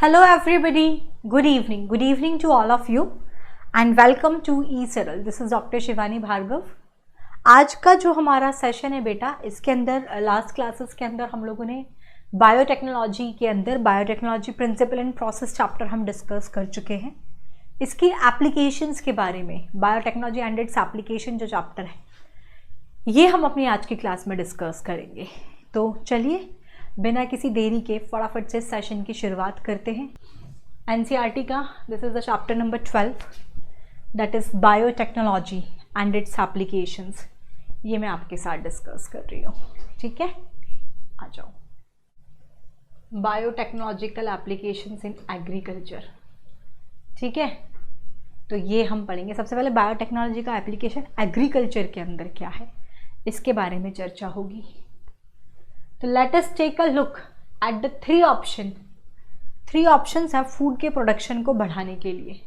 Hello everybody, good evening to all of you and welcome to E-सरल. This is Dr. Shivani Bhargava. आज का जो हमारा session है बेटा, इसके अंदर लास्ट क्लासेस के अंदर हम लोगों ने बायोटेक्नोलॉजी के अंदर biotechnology principle and process chapter हम डिस्कस कर चुके हैं. इसकी एप्लीकेशंस के बारे में बायोटेक्नोलॉजी एंड इट्स एप्लीकेशन जो चैप्टर है ये हम अपनी आज की क्लास में डिस्कस करेंगे. तो चलिए बिना किसी देरी के फटाफट से सेशन की शुरुआत करते हैं. एनसीईआरटी का this is the chapter number 12 that is biotechnology and it's applications. ये मैं आपके साथ डिस्कस कर रही हूँ. ठीक है, आ जाओ. Biotechnological applications in agriculture. ठीक है, तो ये हम पढ़ेंगे. सबसे पहले बायोटेक्नोलॉजी का एप्लीकेशन एग्रीकल्चर के अंदर क्या है इसके बारे में चर्चा होगी. तो let us take a look at the three options हैं फूड के प्रोडक्शन को बढ़ाने के लिए.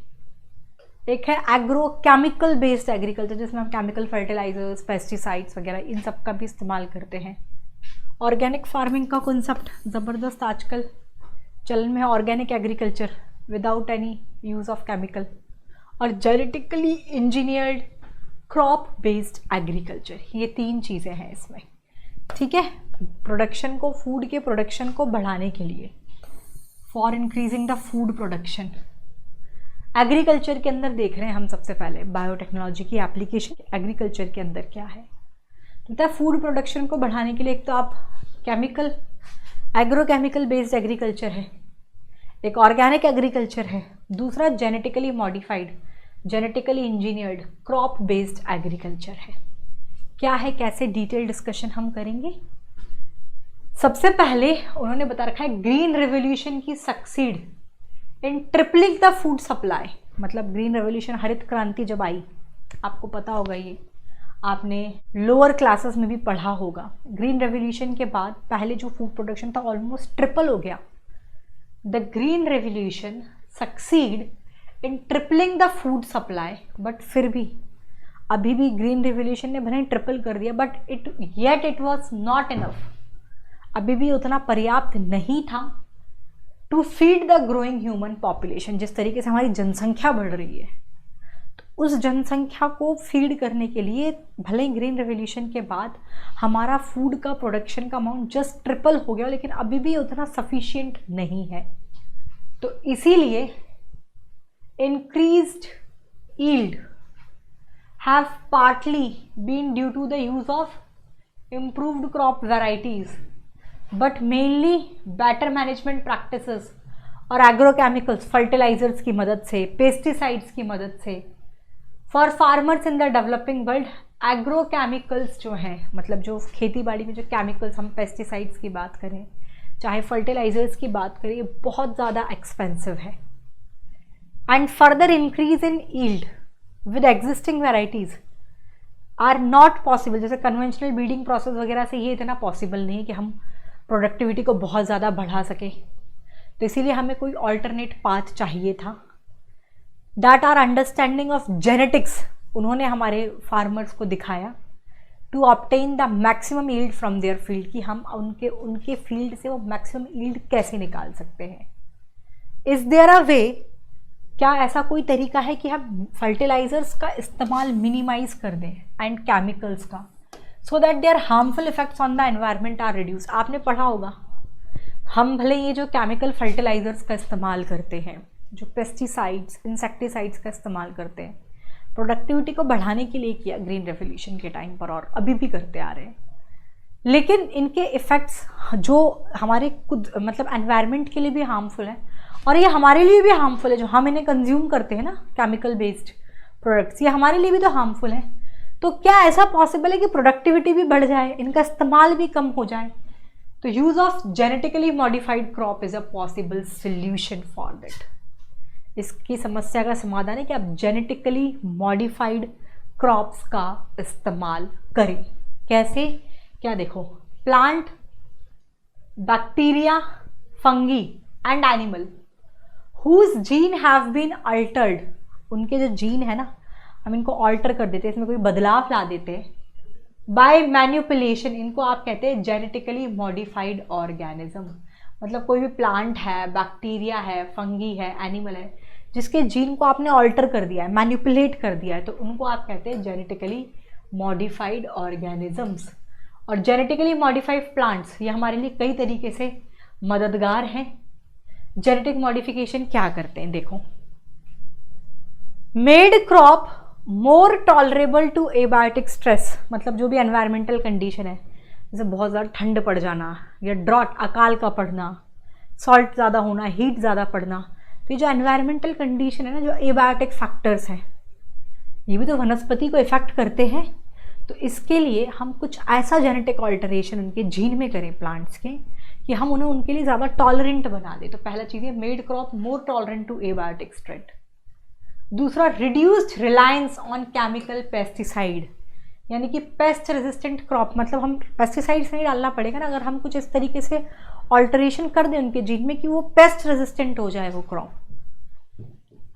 एक है एग्रो केमिकल बेस्ड एग्रीकल्चर, जिसमें हम केमिकल फर्टिलाइजर्स, पेस्टिसाइड्स वगैरह इन सब का भी इस्तेमाल करते हैं. ऑर्गेनिक फार्मिंग का कॉन्सेप्ट ज़बरदस्त आजकल चलन में है. Organic agriculture without any use of chemical. और genetically engineered crop based agriculture. ये तीन चीज़ें हैं इसमें. ठीक है, प्रोडक्शन को, फूड के प्रोडक्शन को बढ़ाने के लिए, for increasing the food production. Agriculture के अंदर देख रहे हैं हम सबसे पहले बायोटेक्नोलॉजी की एप्लीकेशन एग्रीकल्चर के अंदर क्या है. तो फूड प्रोडक्शन को बढ़ाने के लिए एक तो आप केमिकल एग्रोकेमिकल बेस्ड एग्रीकल्चर है, एक ऑर्गेनिक एग्रीकल्चर है, दूसरा genetically modified genetically engineered crop based agriculture है. क्या है, कैसे, डिटेल डिस्कशन हम करेंगे. सबसे पहले उन्होंने बता रखा है ग्रीन रेवोल्यूशन की succeed in tripling the food supply. मतलब ग्रीन रेवोल्यूशन, हरित क्रांति जब आई, आपको पता होगा, ये आपने लोअर क्लासेस में भी पढ़ा होगा. ग्रीन रेवोल्यूशन के बाद पहले जो फूड प्रोडक्शन था ऑलमोस्ट ट्रिपल हो गया. The green revolution succeed in tripling the food supply. But फिर भी अभी भी ग्रीन रेवोल्यूशन ने भले ट्रिपल कर दिया, but it was not enough. अभी भी उतना पर्याप्त नहीं था to feed the growing human population. जिस तरीके से हमारी जनसंख्या बढ़ रही है, तो उस जनसंख्या को फीड करने के लिए भले ही ग्रीन रेवोल्यूशन के बाद हमारा फूड का प्रोडक्शन का अमाउंट जस्ट ट्रिपल हो गया, लेकिन अभी भी उतना सफिशिएंट नहीं है. तो इसीलिए increased yield have partly been due to the use of improved crop varieties, but mainly better management practices और agrochemicals, fertilizers की मदद से, pesticides की मदद से. For farmers in the developing world, agrochemicals जो हैं, मतलब जो खेती बाड़ी में जो chemicals, हम pesticides की बात करें, चाहे fertilizers की बात करें, बहुत ज़्यादा expensive है. And further increase in yield with existing varieties are not possible. जैसे कन्वेंशनल ब्रीडिंग प्रोसेस वगैरह से ये इतना पॉसिबल नहीं है कि हम प्रोडक्टिविटी को बहुत ज़्यादा बढ़ा सकें. तो इसीलिए हमें कोई ऑल्टरनेट पाथ चाहिए था. That are understanding of genetics उन्होंने हमारे फार्मर्स को दिखाया to obtain the maximum yield from their field, कि हम उनके फील्ड से वो मैक्सिमम यील्ड कैसे निकाल सकते हैं. इज देयर अ वे, क्या ऐसा कोई तरीका है कि हम फर्टिलाइजर्स का इस्तेमाल मिनिमाइज कर दें एंड केमिकल्स का, so that their harmful effects on the environment are reduce. आपने पढ़ा होगा, हम भले ये जो केमिकल फर्टिलाइजर्स का इस्तेमाल करते हैं, जो पेस्टिसाइड्स, इंसेक्टिसाइड्स का इस्तेमाल करते हैं, प्रोडक्टिविटी को बढ़ाने के लिए किया ग्रीन रेवोल्यूशन के टाइम पर और अभी भी करते आ रहे हैं, लेकिन इनके इफ़ेक्ट्स जो हमारे खुद मतलब एनवायरनमेंट के लिए भी हार्मफुल है और ये हमारे लिए भी हार्मफुल है. जो हम इन्हें कंज्यूम करते हैं ना, केमिकल बेस्ड प्रोडक्ट्स, ये हमारे लिए भी तो हार्मफुल है. तो क्या ऐसा पॉसिबल है कि प्रोडक्टिविटी भी बढ़ जाए, इनका इस्तेमाल भी कम हो जाए. तो use of genetically modified crop is a possible solution for that. इसकी समस्या का समाधान है कि आप जेनेटिकली मॉडिफाइड क्रॉप्स का इस्तेमाल करें. कैसे, क्या देखो, plant, bacteria, fungi and animal whose gene have been altered, उनके जो जीन है ना, हम इनको ऑल्टर कर देते हैं, इसमें कोई बदलाव ला देते हैं बाय मैन्युपुलेशन. इनको आप कहते हैं जेनेटिकली मॉडिफाइड ऑर्गेनिज्म. मतलब कोई भी प्लांट है, बैक्टीरिया है, फंगी है, एनिमल है, जिसके जीन को आपने ऑल्टर कर दिया है, मैनिपुलेट कर दिया है, तो उनको आप कहते हैं जेनेटिकली मॉडिफाइड ऑर्गेनिजम्स। और जेनेटिकली मॉडिफाइड प्लांट्स ये हमारे लिए कई तरीके से मददगार हैं। जेनेटिक मॉडिफिकेशन क्या करते हैं, देखो, made crop more tolerable to abiotic stress, मतलब जो भी एनवायरमेंटल कंडीशन है, जैसे बहुत ज़्यादा ठंड पड़ जाना या ड्रॉट, अकाल का पड़ना, सॉल्ट ज़्यादा होना, हीट ज़्यादा पड़ना, तो ये जो एनवायरमेंटल कंडीशन है ना, जो एबायोटिक फैक्टर्स हैं, ये भी तो वनस्पति को इफेक्ट करते हैं। तो इसके लिए हम कुछ ऐसा जेनेटिक ऑल्टरेशन उनके जीन में करें प्लांट्स के कि हम उन्हें उनके लिए ज़्यादा टॉलरेंट बना दें। तो पहला चीज़ है made crop more tolerant to abiotic stress. दूसरा, reduced reliance on chemical pesticide, यानी कि पेस्ट रेजिस्टेंट क्रॉप, मतलब हम पेस्टिसाइड्स नहीं डालना पड़ेगा ना, अगर हम कुछ इस तरीके से ऑल्टरेशन कर दें उनके जीन में कि वो पेस्ट रेजिस्टेंट हो जाए वो crop.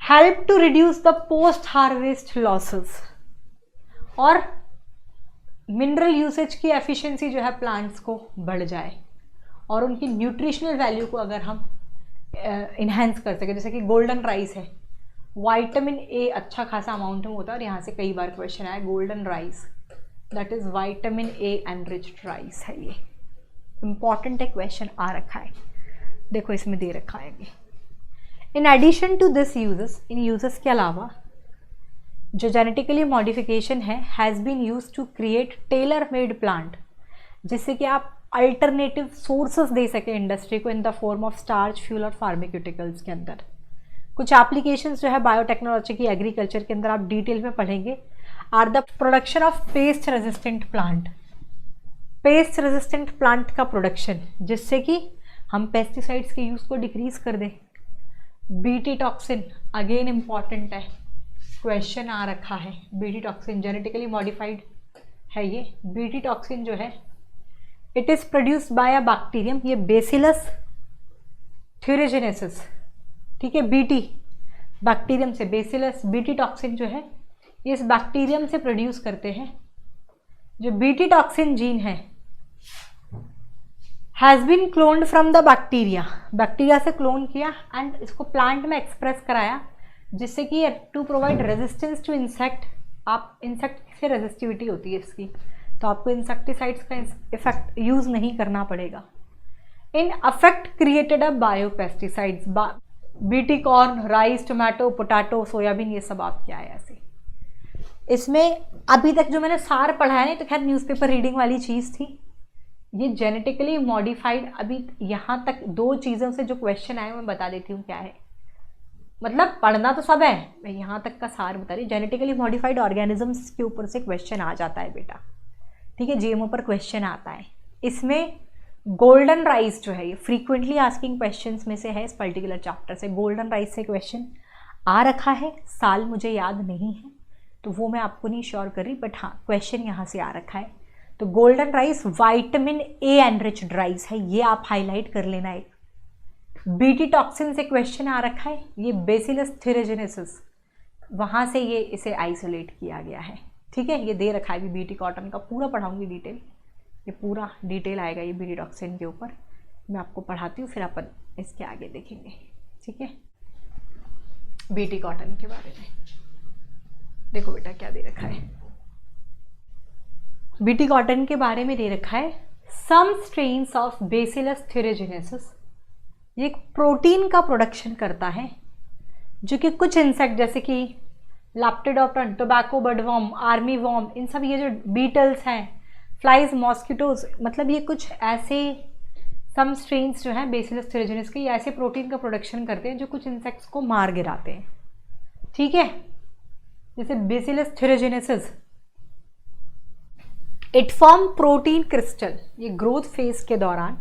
Help to reduce the post harvest losses, और मिनरल यूसेज की एफिशिएंसी जो है प्लांट्स को बढ़ जाए और उनकी न्यूट्रिशनल वैल्यू को अगर हम इन्हेंस कर सके। जैसे कि गोल्डन राइस है, विटामिन ए अच्छा खासा अमाउंट में होता है, और यहाँ से कई बार क्वेश्चन आया golden rice, that is vitamin A enriched rice है, ये इंपॉर्टेंट है, क्वेश्चन आ रखा है, देखो इसमें दे रखा है। In addition to this uses, इन यूजेस के अलावा जो जेनेटिकली मॉडिफिकेशन है has been use to create tailor made plant, जिससे कि आप अल्टरनेटिव सोर्सेस दे सके इंडस्ट्री को in the form of starch, fuel और फार्मास्यूटिकल्स के अंदर। कुछ एप्लीकेशंस जो है बायोटेक्नोलॉजी की, एग्रीकल्चर के अंदर आप डिटेल में पढ़ेंगे, are the production of pest resistant plant, pest resistant plant का प्रोडक्शन, जिससे कि हम पेस्टिसाइड्स के यूज़ को डिक्रीज कर दें। बीटी टॉक्सिन अगेन इम्पॉर्टेंट है, क्वेश्चन आ रखा है। बीटी टॉक्सिन जेनेटिकली मॉडिफाइड है ये। बीटी टॉक्सिन जो है it is produced by a bacterium, ये बेसिलस थ्यूरिजेनेसिस, ठीक है, बीटी बैक्टीरियम से, बेसिलस बीटी टॉक्सिन जो है ये इस बैक्टीरियम से प्रोड्यूस करते हैं। जो बीटी टॉक्सिन जीन है has been cloned from the bacteria, bacteria से क्लोन किया एंड इसको प्लांट में एक्सप्रेस कराया, जिससे कि to provide resistance to insect, आप इंसेक्ट से रेजिस्टिविटी होती है इसकी, तो आपको इंसेक्टिसाइड्स का इफेक्ट यूज नहीं करना पड़ेगा। In affect created a biopesticides, BT corn, rice, tomato, potato, soybean, ये सब आपके आए ऐसे। इसमें अभी तक जो मैंने सार पढ़ा है, तो खैर न्यूज़पेपर रीडिंग वाली चीज़ थी। ये जेनेटिकली मॉडिफाइड, अभी यहाँ तक दो चीज़ों से जो क्वेश्चन आए मैं बता देती हूँ क्या है, मतलब पढ़ना तो सब है, मैं यहाँ तक का सार बता रही। जेनेटिकली मॉडिफाइड ऑर्गेनिजम्स के ऊपर से क्वेश्चन आ जाता है बेटा, ठीक है, जीएमओ पर क्वेश्चन आता है। इसमें गोल्डन राइस जो है ये फ्रीक्वेंटली आस्किंग क्वेश्चंस में से है, इस पर्टिकुलर चैप्टर से गोल्डन राइस से क्वेश्चन आ रखा है, साल मुझे याद नहीं है तो वो मैं आपको नहीं श्योर कर रही, बट हाँ क्वेश्चन यहाँ से आ रखा है। तो golden rice vitamin A enriched rice है, ये आप हाईलाइट कर लेना। एक बीटी टॉक्सिन से क्वेश्चन आ रखा है, ये बेसिलस थ्यूरिजेनेसिस, वहाँ से ये इसे आइसोलेट किया गया है, ठीक है, ये दे रखा है। अभी बीटी कॉटन का पूरा पढ़ाऊंगी डिटेल, ये पूरा डिटेल आएगा ये बीटी टॉक्सिन के ऊपर, मैं आपको पढ़ाती हूँ, फिर अपन इसके आगे देखेंगे, ठीक है। बीटी कॉटन के बारे में देखो बेटा क्या दे रखा है, बीटी कॉटन के बारे में दे रखा है, सम स्ट्रेन्स ऑफ बेसिलस थ्यूरिजेनेसिस, ये एक प्रोटीन का प्रोडक्शन करता है जो कि कुछ इंसेक्ट जैसे कि लैप्टिडोप्टेरन, टोबैको बर्डवॉर्म, आर्मी वॉर्म, इन सब ये जो बीटल्स हैं, फ्लाइज, मॉस्किटोज, मतलब ये कुछ ऐसे सम स्ट्रेन्स जो हैं बेसिलस थ्यूरिजेनेसिस के, ये ऐसे प्रोटीन का प्रोडक्शन करते हैं जो कुछ इंसेक्ट्स को मार गिराते हैं, ठीक है। जैसे bacillus thuringiensis, it form protein crystal, ये ग्रोथ फेज के दौरान,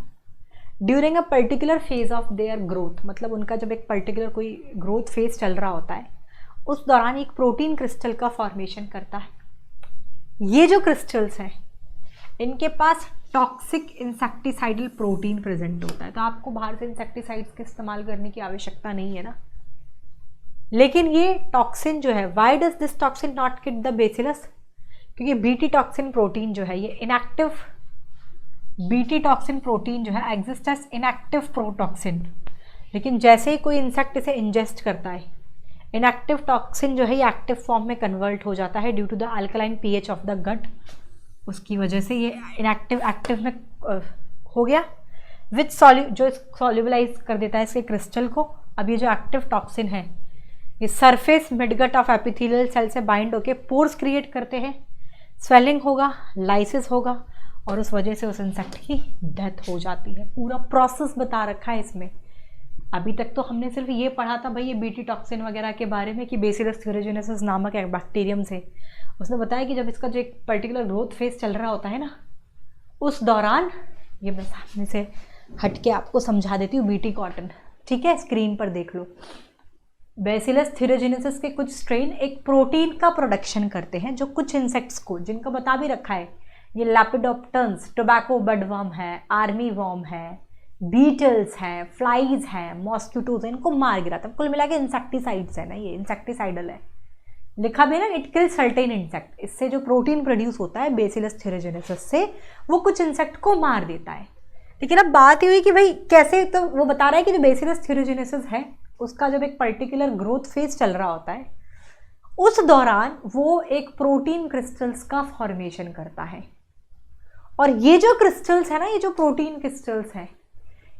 during a particular phase of their growth, मतलब उनका जब एक पर्टिकुलर कोई ग्रोथ फेज चल रहा होता है उस दौरान एक प्रोटीन क्रिस्टल का फॉर्मेशन करता है। ये जो क्रिस्टल्स हैं इनके पास टॉक्सिक इंसेक्टिसाइडल प्रोटीन प्रेजेंट होता है, तो आपको बाहर से इंसेक्टिसाइड्स का इस्तेमाल करने की आवश्यकता नहीं है ना। लेकिन ये टॉक्सिन जो है, why does this toxin not kill the bacillus, क्योंकि बीटी टॉक्सिन प्रोटीन जो है ये इनएक्टिव बीटी टॉक्सिन प्रोटीन जो है एग्जिस्ट एज इनएक्टिव प्रोटॉक्सिन, लेकिन जैसे ही कोई इंसेक्ट इसे इंजेस्ट करता है, इनएक्टिव टॉक्सिन जो है ये एक्टिव फॉर्म में कन्वर्ट हो जाता है due to the alkaline pH of the gut. उसकी वजह से ये इनएक्टिव एक्टिव में हो गया, विच जो सॉल्युबलाइज कर देता है इसके क्रिस्टल को। अब ये जो एक्टिव टॉक्सिन है ये surface midgut of epithelial cell से बाइंड होके पोर्स क्रिएट करते हैं, स्वेलिंग होगा, लाइसिस होगा, और उस वजह से उस इंसेक्ट की डेथ हो जाती है। पूरा प्रोसेस बता रखा है इसमें। अभी तक तो हमने सिर्फ ये पढ़ा था भाई ये बीटी टॉक्सिन वगैरह के बारे में कि बेसिलस थ्यूरोजेनेसिस नामक एक बैक्टीरियम से उसने बताया कि जब इसका जो एक पर्टिकुलर ग्रोथ फेज चल रहा होता है ना, उस दौरान ये मैं सामने से हट के आपको समझा देती हूँ बीटी कॉटन, ठीक है, स्क्रीन पर देख लो। बेसिलस थ्यूरोजेनेसिस के कुछ स्ट्रेन एक प्रोटीन का प्रोडक्शन करते हैं जो कुछ इंसेक्ट्स को, जिनका बता भी रखा है, ये लैपिडोप्टर्स, टोबैको बडवर्म है, आर्मी वर्म है, बीटल्स हैं, फ्लाइज हैं, मॉस्किटोज हैं, इनको मार गिराता है। कुल मिला के इंसेक्टिसाइड्स है ना, ये इंसेक्टिसाइडल है, लिखा भी ना, इट किल सर्टेन इंसेक्ट। इससे जो प्रोटीन प्रोड्यूस होता है बेसिलस थ्यूरोजेनेसिस से, वो कुछ इंसेक्ट को मार देता है। लेकिन अब बात ये हुई कि भाई कैसे, तो वो बता रहा है कि जो बेसिलस थ्यूरोजेनेसिस है उसका जब एक पर्टिकुलर ग्रोथ फेज चल रहा होता है, उस दौरान वो एक प्रोटीन क्रिस्टल्स का फॉर्मेशन करता है। और ये जो क्रिस्टल्स है ना, ये जो प्रोटीन क्रिस्टल्स हैं,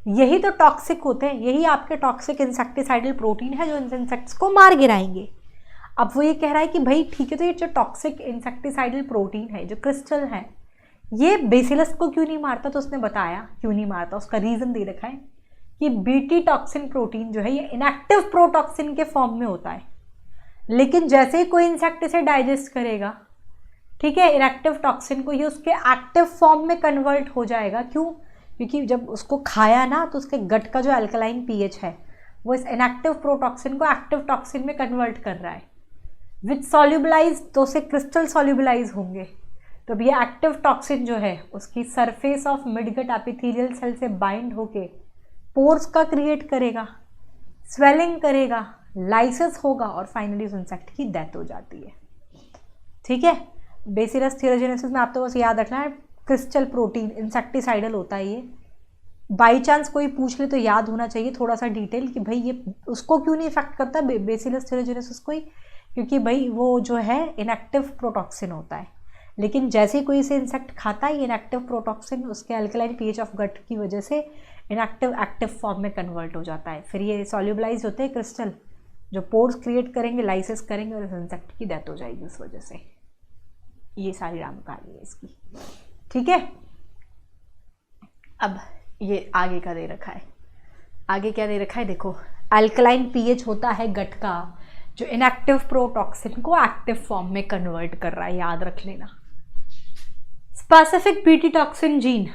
यही तो टॉक्सिक होते हैं, यही आपके टॉक्सिक इंसेक्टिसाइडल प्रोटीन है जो इन इंसेक्ट्स को मार गिराएंगे। अब वो ये कह रहा है कि भाई ठीक है, तो ये जो टॉक्सिक इंसेक्टिसाइडल प्रोटीन है, जो क्रिस्टल है, ये बेसिलस को क्यों नहीं मारता? तो उसने बताया क्यों नहीं मारता, उसका रीज़न दे रखा है कि बीटी टॉक्सिन प्रोटीन जो है ये इनएक्टिव प्रोटॉक्सिन के फॉर्म में होता है, लेकिन जैसे ही कोई इंसेक्ट इसे डाइजेस्ट करेगा, ठीक है, इनएक्टिव टॉक्सिन को, ये उसके एक्टिव फॉर्म में कन्वर्ट हो जाएगा। क्यों? क्योंकि जब उसको खाया ना, तो उसके गट का जो अल्कलाइन पीएच है वो इस इनएक्टिव प्रोटॉक्सिन को एक्टिव टॉक्सिन में कन्वर्ट कर रहा है, विच सॉल्युबलाइज, तो उसे क्रिस्टल सॉल्युबलाइज होंगे। तो अब ये एक्टिव टॉक्सिन जो है उसकी surface of midgut epithelial cell से बाइंड होके पोर्स का क्रिएट करेगा, स्वेलिंग करेगा, लाइसिस होगा, और फाइनली उस इंसेक्ट की डेथ हो जाती है। ठीक है, बेसिलस थ्यूरोजेनेसिस में आपको बस याद रखना है, क्रिस्टल प्रोटीन इंसेक्टिसाइडल होता है ये। बाई चांस कोई पूछ ले तो याद होना चाहिए थोड़ा सा डिटेल कि भाई ये उसको क्यों नहीं इफेक्ट करता बेसिलस थ्यूरोजेनेसिस को ही, क्योंकि भाई वो जो है इनएक्टिव प्रोटॉक्सिन होता है। लेकिन जैसे कोई इसे इंसेक्ट खाता है, ये इनएक्टिव प्रोटॉक्सिन उसके अल्कलाइन पीएच ऑफ गट की वजह से इनएक्टिव एक्टिव फॉर्म में कन्वर्ट हो जाता है। फिर ये सॉल्युबलाइज होते हैं क्रिस्टल, जो पोर्स क्रिएट करेंगे, लाइसिस करेंगे, और इस इंसेक्ट की डेथ हो जाएगी उस वजह से। ये सारी राम कहानी है इसकी। ठीक है, अब ये आगे का दे रखा है, आगे क्या दे रखा है देखो, अल्कलाइन पीएच होता है गट का, जो इनएक्टिव प्रोटॉक्सिन को एक्टिव फॉर्म में कन्वर्ट कर रहा है, याद रख लेना। Specific BT toxin gene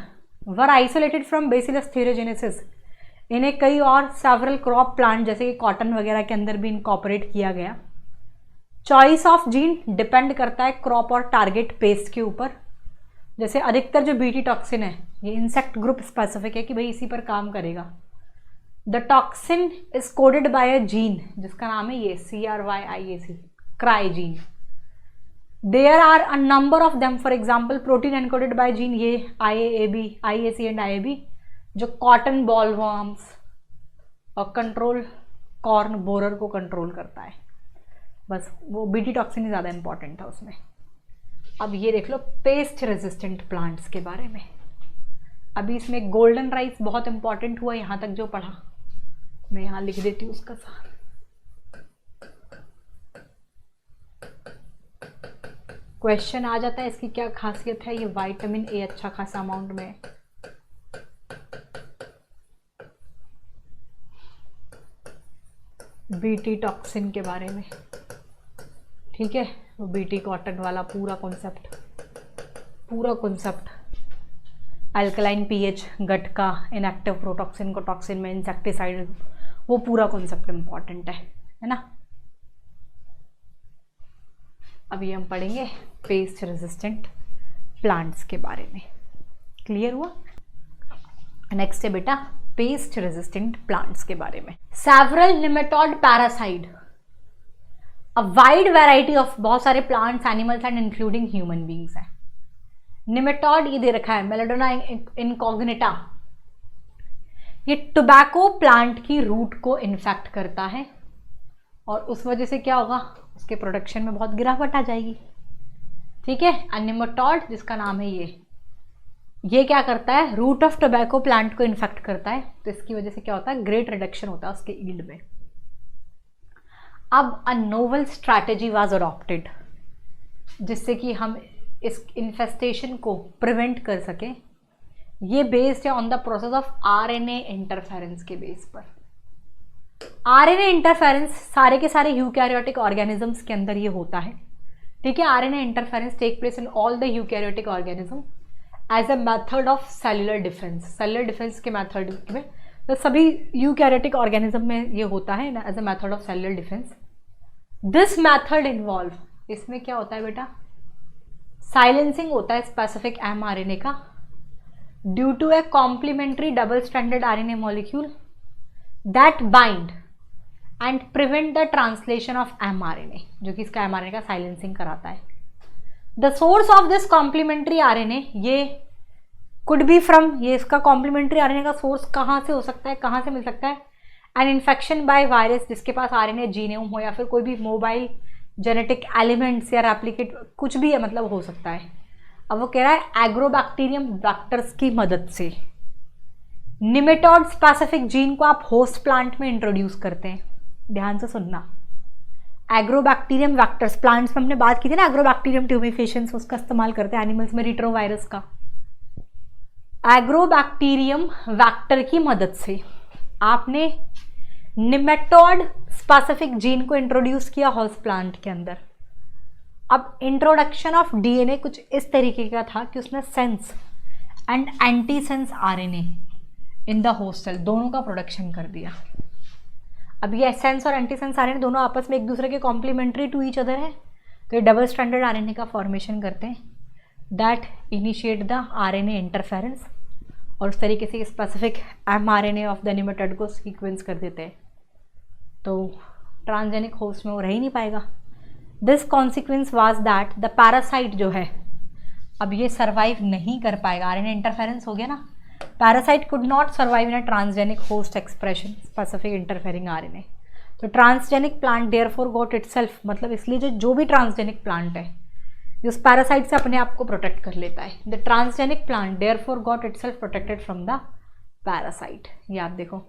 were isolated from bacillus thuringiensis, इन्हें कई और सेवरल क्रॉप प्लांट जैसे कि कॉटन वगैरह के अंदर भी इनकॉर्पोरेट किया गया। चॉइस ऑफ जीन डिपेंड करता है क्रॉप और टारगेट पेस्ट के ऊपर। जैसे अधिकतर जो बीटी टॉक्सिन है ये इंसेक्ट ग्रुप स्पेसिफिक है कि भाई इसी पर काम करेगा। The toxin is coded by a gene जिसका नाम है ये CRYIAC, cry gene. There are a number of them, for example protein encoded by gene ये IAC एंड IAB, जो कॉटन बॉलवर्म्स और कंट्रोल कॉर्न बोरर को कंट्रोल करता है। बस वो बीटी टॉक्सिन ही ज़्यादा इंपॉर्टेंट था उसमें। अब ये देख लो पेस्ट रेजिस्टेंट प्लांट्स के बारे में। अभी इसमें गोल्डन राइस बहुत इंपॉर्टेंट हुआ, यहाँ तक जो पढ़ा मैं यहाँ लिख देती हूँ उसका सार। क्वेश्चन आ जाता है इसकी क्या खासियत है, ये विटामिन ए अच्छा खासा अमाउंट में, बीटी टॉक्सिन के बारे में। ठीक है, वो बीटी कॉटन वाला पूरा कॉन्सेप्ट, अल्कलाइन पीएच गट का, इनएक्टिव प्रोटॉक्सिन को टॉक्सिन में, इंसेक्टिसाइड, वो पूरा कॉन्सेप्ट इंपॉर्टेंट है ना। अभी हम पढ़ेंगे पेस्ट रेजिस्टेंट प्लांट्स के बारे में। क्लियर हुआ? नेक्स्ट है बेटा पेस्ट रेजिस्टेंट प्लांट्स के बारे में। Several nematode parasite, a wide variety of, बहुत सारे plants, animals and including human beings हैं। निमेटॉड ये दे रखा है मेलाडोना इनकॉग्निटा, ये टोबैको प्लांट की रूट को इन्फेक्ट करता है और उस वजह से क्या होगा, उसके प्रोडक्शन में बहुत गिरावट आ जाएगी। ठीक है, निमेटॉड जिसका नाम है ये क्या करता है, रूट ऑफ टोबैको प्लांट को इन्फेक्ट करता है, तो इसकी वजह से क्या होता है, ग्रेट रिडक्शन होता है उसके यील्ड में। अब अ नोवेल स्ट्रैटेजी वाज अडॉप्टेड, जिससे कि हम इस इन्फेस्टेशन को प्रिवेंट कर सकें। ये बेस्ड है on the process of RNA interference के बेस पर। आरएनए इंटरफेरेंस सारे के सारे यूकैरियोटिक ऑर्गेनिजम्स के अंदर ये होता है। ठीक है, RNA interference take place in all the eukaryotic organism as a method of cellular defence. Cellular defence के मेथड में तो सभी यूकैरियोटिक ऑर्गेनिज्म में ये होता है as a method of cellular defence. This method involve, इसमें क्या होता है बेटा, साइलेंसिंग होता है स्पेसिफिक एमआरएनए का due to a complementary double stranded RNA molecule that bind and prevent the translation of mRNA, जो कि इसका एमआरएनए का साइलेंसिंग कराता है। The source of this complementary RNA, ये कुड बी फ्रॉम, ये इसका कॉम्प्लीमेंट्री आरएनए का सोर्स कहाँ से हो सकता है, कहाँ से मिल सकता है, एन इन्फेक्शन बाय वायरस जिसके पास आरएनए जीनोम हो, या फिर कोई भी मोबाइल जेनेटिक एलिमेंट्स या रेप्लिकेट कुछ भी है, मतलब हो सकता है। अब वो कह रहा है एग्रोबैक्टीरियम वेक्टर्स की मदद से निमेटोड स्पेसिफिक जीन को आप होस्ट प्लांट में इंट्रोड्यूस करते हैं। ध्यान से सुनना, एग्रोबैक्टीरियम वेक्टर्स, प्लांट्स में हमने बात की थी ना, एग्रोबैक्टीरियम ट्यूबिफिकेशंस, उसका इस्तेमाल करते हैं एनिमल्स में रिट्रोवायरस का। एग्रोबैक्टीरियम वेक्टर की मदद से आपने निमेटोड स्पेसिफिक जीन को इंट्रोड्यूस किया होस्ट प्लांट के अंदर। अब इंट्रोडक्शन ऑफ डीएनए कुछ इस तरीके का था कि उसने sense and anti sense RNA in the host cell दोनों का प्रोडक्शन कर दिया। अब ये सेंस और एंटी सेंस आरएनए दोनों आपस में एक दूसरे के कॉम्प्लीमेंट्री टू ईच अदर है, तो ये डबल स्ट्रैंडेड आरएनए का फॉर्मेशन करते हैं that initiate the RNA interference, और उस तरीके से specific mRNA of the nematode को सीक्वेंस कर देते हैं, तो ट्रांसजेनिक होस्ट में वो रह ही नहीं पाएगा। This consequence was that the parasite जो है अब ये सर्वाइव नहीं कर पाएगा, आरएनए इंटरफेरेंस हो गया ना, parasite could not survive in a transgenic host expression specific interfering RNA. तो transgenic plant therefore got itself, मतलब इसलिए जो भी ट्रांसजेनिक प्लांट है उस पैरासाइट से अपने आप को प्रोटेक्ट कर लेता है। The transgenic plant therefore got itself protected from the parasite. ये आप देखो,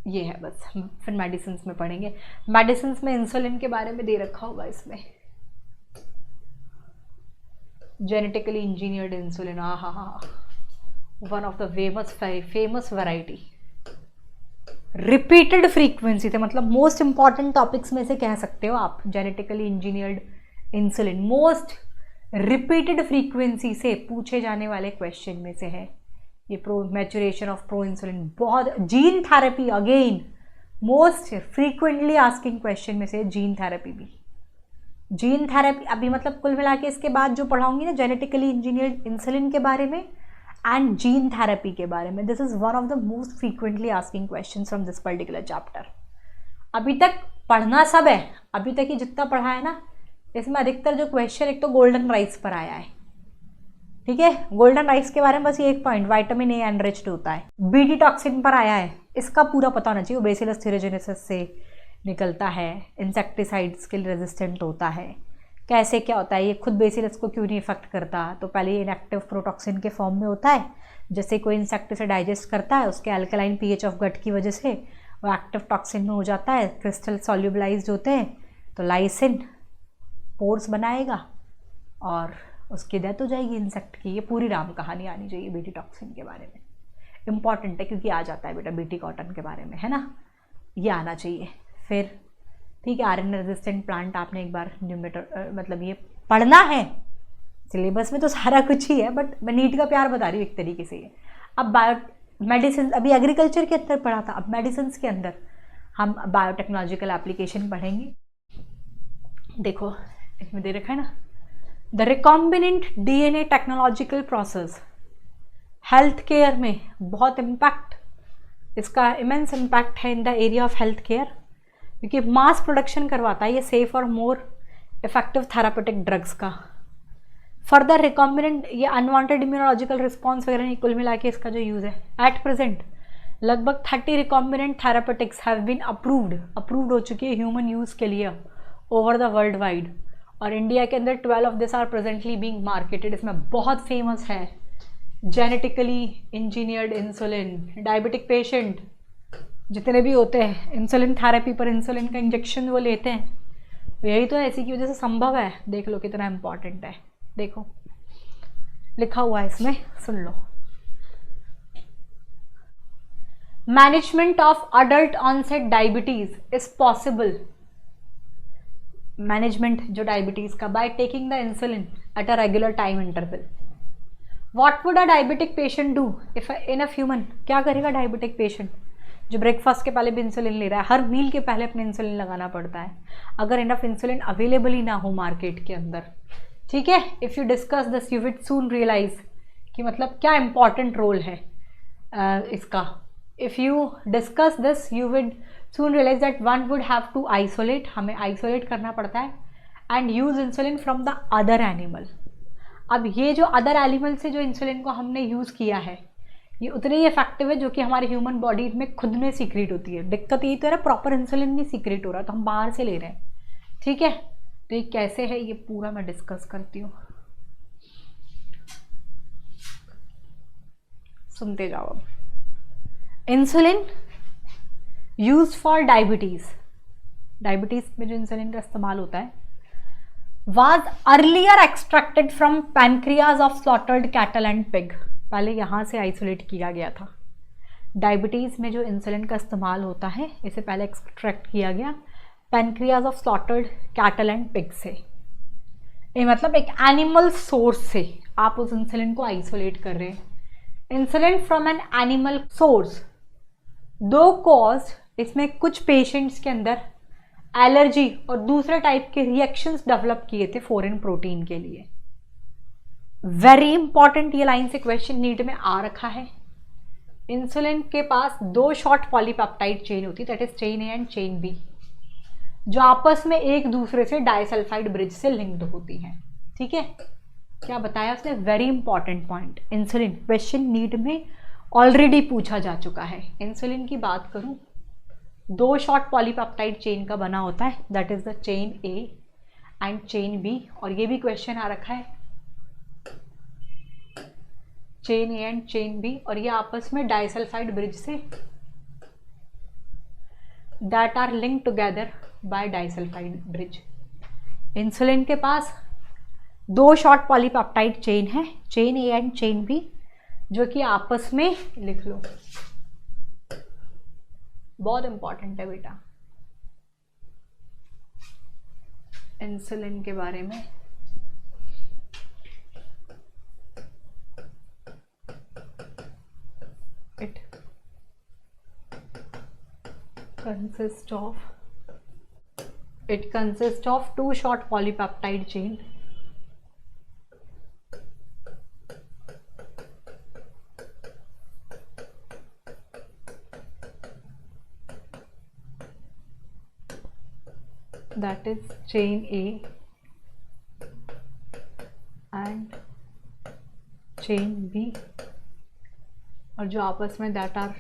ये है बस, फिर मेडिसिन में पढ़ेंगे। मेडिसिन में इंसुलिन के बारे में दे रखा होगा इसमें, जेनेटिकली इंजीनियर्ड इंसुलिन, हाँ, one of the famous variety. Repeated frequency थे, मतलब मोस्ट इंपॉर्टेंट टॉपिक्स में से कह सकते हो आप, genetically engineered insulin most repeated frequency से पूछे जाने वाले क्वेश्चन में से है ये। Pro maturation of pro insulin, बहुत। Gene therapy again most frequently asking question में से जीन थेरेपी भी। जीन थेरेपी अभी मतलब कुल मिला के इसके बाद जो पढ़ाऊंगी ना, जेनेटिकली इंजीनियर्ड इंसुलिन के बारे में एंड जीन थेरेपी के बारे में, this is one of the most frequently asking question from this particular chapter. अभी तक पढ़ना सब है, अभी तक ये जितना पढ़ा है ना, इसमें अधिकतर जो क्वेश्चन एक तो गोल्डन राइस पर आया है। ठीक है, गोल्डन राइस के बारे में बस ये एक पॉइंट, विटामिन ए एनरिच्ड होता है। बीटी टॉक्सिन पर आया है, इसका पूरा पता होना चाहिए, वो बेसिलस थ्यूरोजेनेसिस से निकलता है, इंसेक्टिसाइड्स के लिए रेजिस्टेंट होता है, कैसे क्या होता है, ये खुद बेसिलस को क्यों नहीं इफेक्ट करता। तो पहले ये इनएक्टिव प्रोटॉक्सिन के फॉर्म में होता है, जैसे कोई इंसेक्ट से डाइजेस्ट करता है उसके अल्कलाइन पीएच ऑफ गट की वजह से वो एक्टिव टॉक्सिन में हो जाता है, क्रिस्टल सॉल्युबलाइज्ड होते हैं, तो लाइसिन पोर्स बनाएगा और उसकी डेथ हो जाएगी इंसेक्ट की। ये पूरी राम कहानी आनी चाहिए बीटी टॉक्सिन के बारे में, इंपॉर्टेंट है क्योंकि आ जाता है बेटा बीटी कॉटन के बारे में, है ना, ये आना चाहिए। फिर ठीक है, आरएनए रेजिस्टेंट प्लांट आपने एक बार मतलब ये पढ़ना है, सिलेबस में तो सारा कुछ ही है, बट मैं नीट का प्यार बता रही हूँ एक तरीके से ये। अब मेडिसिन अभी एग्रीकल्चर के अंदर पढ़ा था, अब मेडिसिन के अंदर हम बायोटेक्नोलॉजिकल एप्लीकेशन पढ़ेंगे। देखो इसमें दे रखा है ना, the recombinant DNA technological process health care में बहुत इम्पैक्ट, इसका इमेंस इम्पैक्ट है in the area of health care, क्योंकि मास प्रोडक्शन करवाता है ये सेफ और मोर इफेक्टिव थेरापेटिक ड्रग्स का। फर्दर रिकॉम्बिनेंट, ये अनवांटेड इम्यूनोलॉजिकल रिस्पॉन्स वगैरह नहीं, कुल मिला के इसका जो यूज़ है एट प्रेजेंट लगभग 30 recombinant therapeutics have been approved हो चुकी है ह्यूमन यूज़ के लिए ओवर द वर्ल्ड वाइड, और इंडिया के अंदर 12 of this are presently being marketed. इसमें बहुत फेमस है genetically engineered insulin. Diabetic patient जितने भी होते हैं इंसुलिन थेरेपी पर इंसुलिन का इंजेक्शन वो लेते हैं, यही तो है, इसी की वजह से संभव है। देख लो कितना इम्पॉर्टेंट है, देखो लिखा हुआ है इसमें, सुन लो। Management of adult onset diabetes is possible, management जो डायबिटीज का, by taking the insulin at a regular time interval. What would a diabetic patient do if enough human, क्या करेगा डायबिटिक पेशेंट जो ब्रेकफास्ट के पहले भी इंसुलिन ले रहा है, हर मील के पहले अपने इंसुलिन लगाना पड़ता है, अगर इनफ इंसुलिन अवेलेबल ही ना हो मार्केट के अंदर, ठीक है। If you discuss this you will soon realise कि मतलब क्या इंपॉर्टेंट रोल है इसका। If you discuss this you will soon realise that one would have to isolate, हमें आइसोलेट करना पड़ता है, and use insulin from the other animal. अब ये जो अदर एनिमल से जो इंसुलिन को हमने यूज़ किया है ये उतनी ही इफेक्टिव है जो कि हमारे ह्यूमन बॉडी में खुद में सीक्रेट होती है। दिक्कत यही तो है प्रॉपर इंसुलिन नहीं सीक्रेट हो रहा, तो हम बाहर से ले रहे हैं, ठीक है। तो ये कैसे है ये पूरा मैं डिस्कस करती हूँ, सुनते जाओ। अब insulin use for diabetes, diabetes में जो इंसुलिन का इस्तेमाल होता है, was earlier extracted from pancreas of slaughtered cattle and pig, पहले यहाँ से आइसोलेट किया गया था। डायबिटीज़ में जो इंसुलिन का इस्तेमाल होता है इसे पहले एक्सट्रैक्ट किया गया pancreas of slaughtered cattle and pig से, ये मतलब एक एनिमल सोर्स से आप उस इंसुलिन को आइसोलेट कर रहे हैं। Insulin from an animal source दो कॉज, इसमें कुछ पेशेंट्स के अंदर एलर्जी और दूसरे टाइप के रिएक्शंस डेवलप किए थे फॉरेन प्रोटीन के लिए। वेरी इंपॉर्टेंट, ये लाइन से क्वेश्चन नीट में आ रखा है। इंसुलिन के पास दो शॉर्ट पॉलीपेप्टाइड चेन होती है, that is chain A and chain B, जो आपस में एक दूसरे से डाइसल्फाइड ब्रिज से लिंक्ड होती हैं, ठीक है। क्या बताया उसने, very important point. Insulin question NEET में ऑलरेडी पूछा जा चुका है। इंसुलिन की बात करूं, दो शॉर्ट पॉलीपेप्टाइड चेन का बना होता है, that is the chain A and chain B, और ये भी क्वेश्चन आ रखा है chain A and chain B, और ये आपस में डाइसल्फाइड ब्रिज से that are linked together by disulphide bridge. Insulin के पास दो शॉर्ट पॉलीपेप्टाइड चेन है, chain A and chain B, जो कि आपस में, लिख लो, बहुत इंपॉर्टेंट है बेटा इंसुलिन के बारे में। It consists of two short polypeptide chain that is chain A and chain B, और जो आपस में that are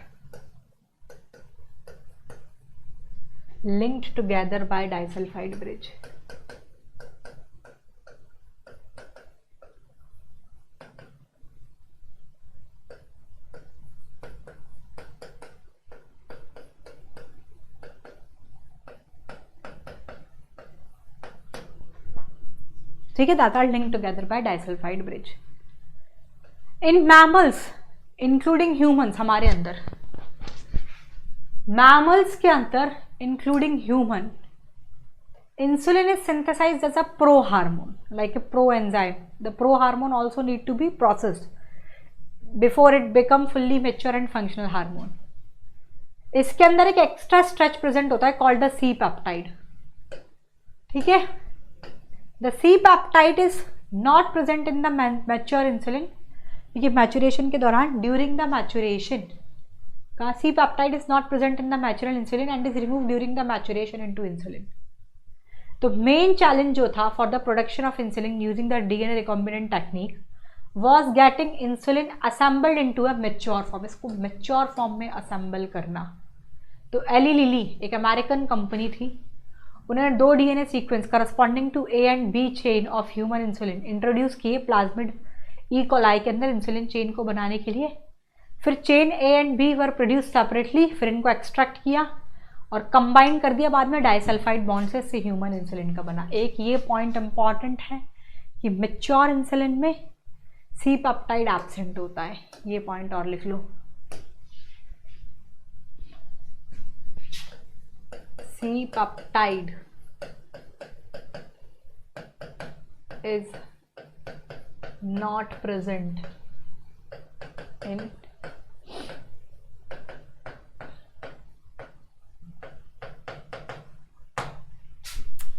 linked together by disulfide bridge। ठीक है, that are linked together by disulfide bridge। in mammals including humans, हमारे अंदर mammals के अंदर including human, insulin is synthesized as a pro-hormone, like a pro-enzyme. The pro-hormone also need to be processed before it become fully mature and functional hormone। इसके अंदर एक extra stretch present होता है called the C peptide, ठीक है। The C peptide is not present in the mature insulin, ये maturation के दौरान, ड्यूरिंग द मैचुरेशन का C peptide is not present in the natural insulin and is removed during the maturation into insulin। तो main challenge जो था for the production of insulin using the DNA recombinant technique was getting insulin assembled into a mature form, इसको mature form में assemble करना। तो Eli Lilly एक American company थी, उन्होंने 2 DNA sequence corresponding to A and B chain of human insulin introduce किए plasmid E coli के अंदर इंसुलिन चेन को बनाने के लिए। फिर chain A and B were produce separately, फिर इनको एक्सट्रैक्ट किया और कंबाइन कर दिया बाद में डाइसल्फाइड बॉन्ड से, इससे ह्यूमन इंसुलिन का बना। एक ये पॉइंट इंपॉर्टेंट है कि मैच्योर इंसुलिन में सी पेप्टाइड एब्सेंट होता है, ये पॉइंट और लिख लो। C peptide is not present in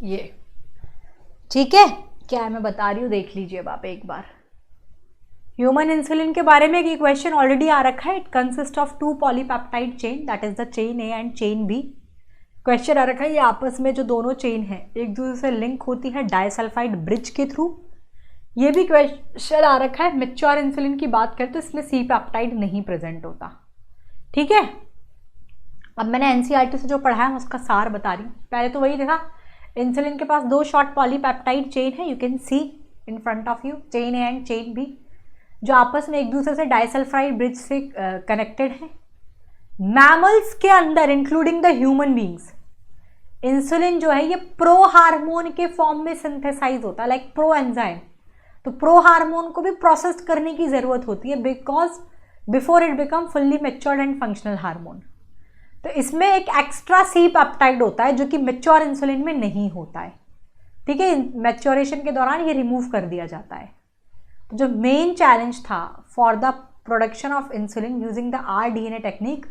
ये। ठीक है, क्या है मैं बता रही हूँ, देख लीजिए अब आप एक बार। ह्यूमन इंसुलिन के बारे में एक क्वेश्चन ऑलरेडी आ रखा है। It consist of 2 polypeptide chain, that is the chain A and chain B. Question आ रखा है ये आपस में जो दोनों चेन है एक दूसरे से लिंक होती है डाइसल्फाइड ब्रिज के थ्रू। ये भी क्वेश्चन आ रखा है। मैच्योर इंसुलिन की बात करें तो इसमें सी पेप्टाइड नहीं प्रेजेंट होता। ठीक है, अब मैंने एनसीईआरटी से जो पढ़ा है उसका सार बता रही हूँ। पहले तो वही देखा, इंसुलिन के पास 2 शॉर्ट पॉलीपेप्टाइड चेन है, you can see in front of you, chain A and chain B, जो आपस में एक दूसरे से डाइसल्फाइड ब्रिज से कनेक्टेड है। मैमल्स के अंदर including the human beings insulin जो है ये प्रो हार्मोन के फॉर्म में सिंथेसाइज होता है, लाइक प्रो एंजाइम। तो प्रो हार्मोन को भी प्रोसेस करने की जरूरत होती है because before it become fully matured and functional hormone. तो इसमें एक एक्स्ट्रा सी पेप्टाइड होता है जो कि मैच्योर इंसुलिन में नहीं होता है। ठीक है, मैच्योरेशन के दौरान ये रिमूव कर दिया जाता है। तो जो मेन चैलेंज था for the production of insulin using the rDNA technique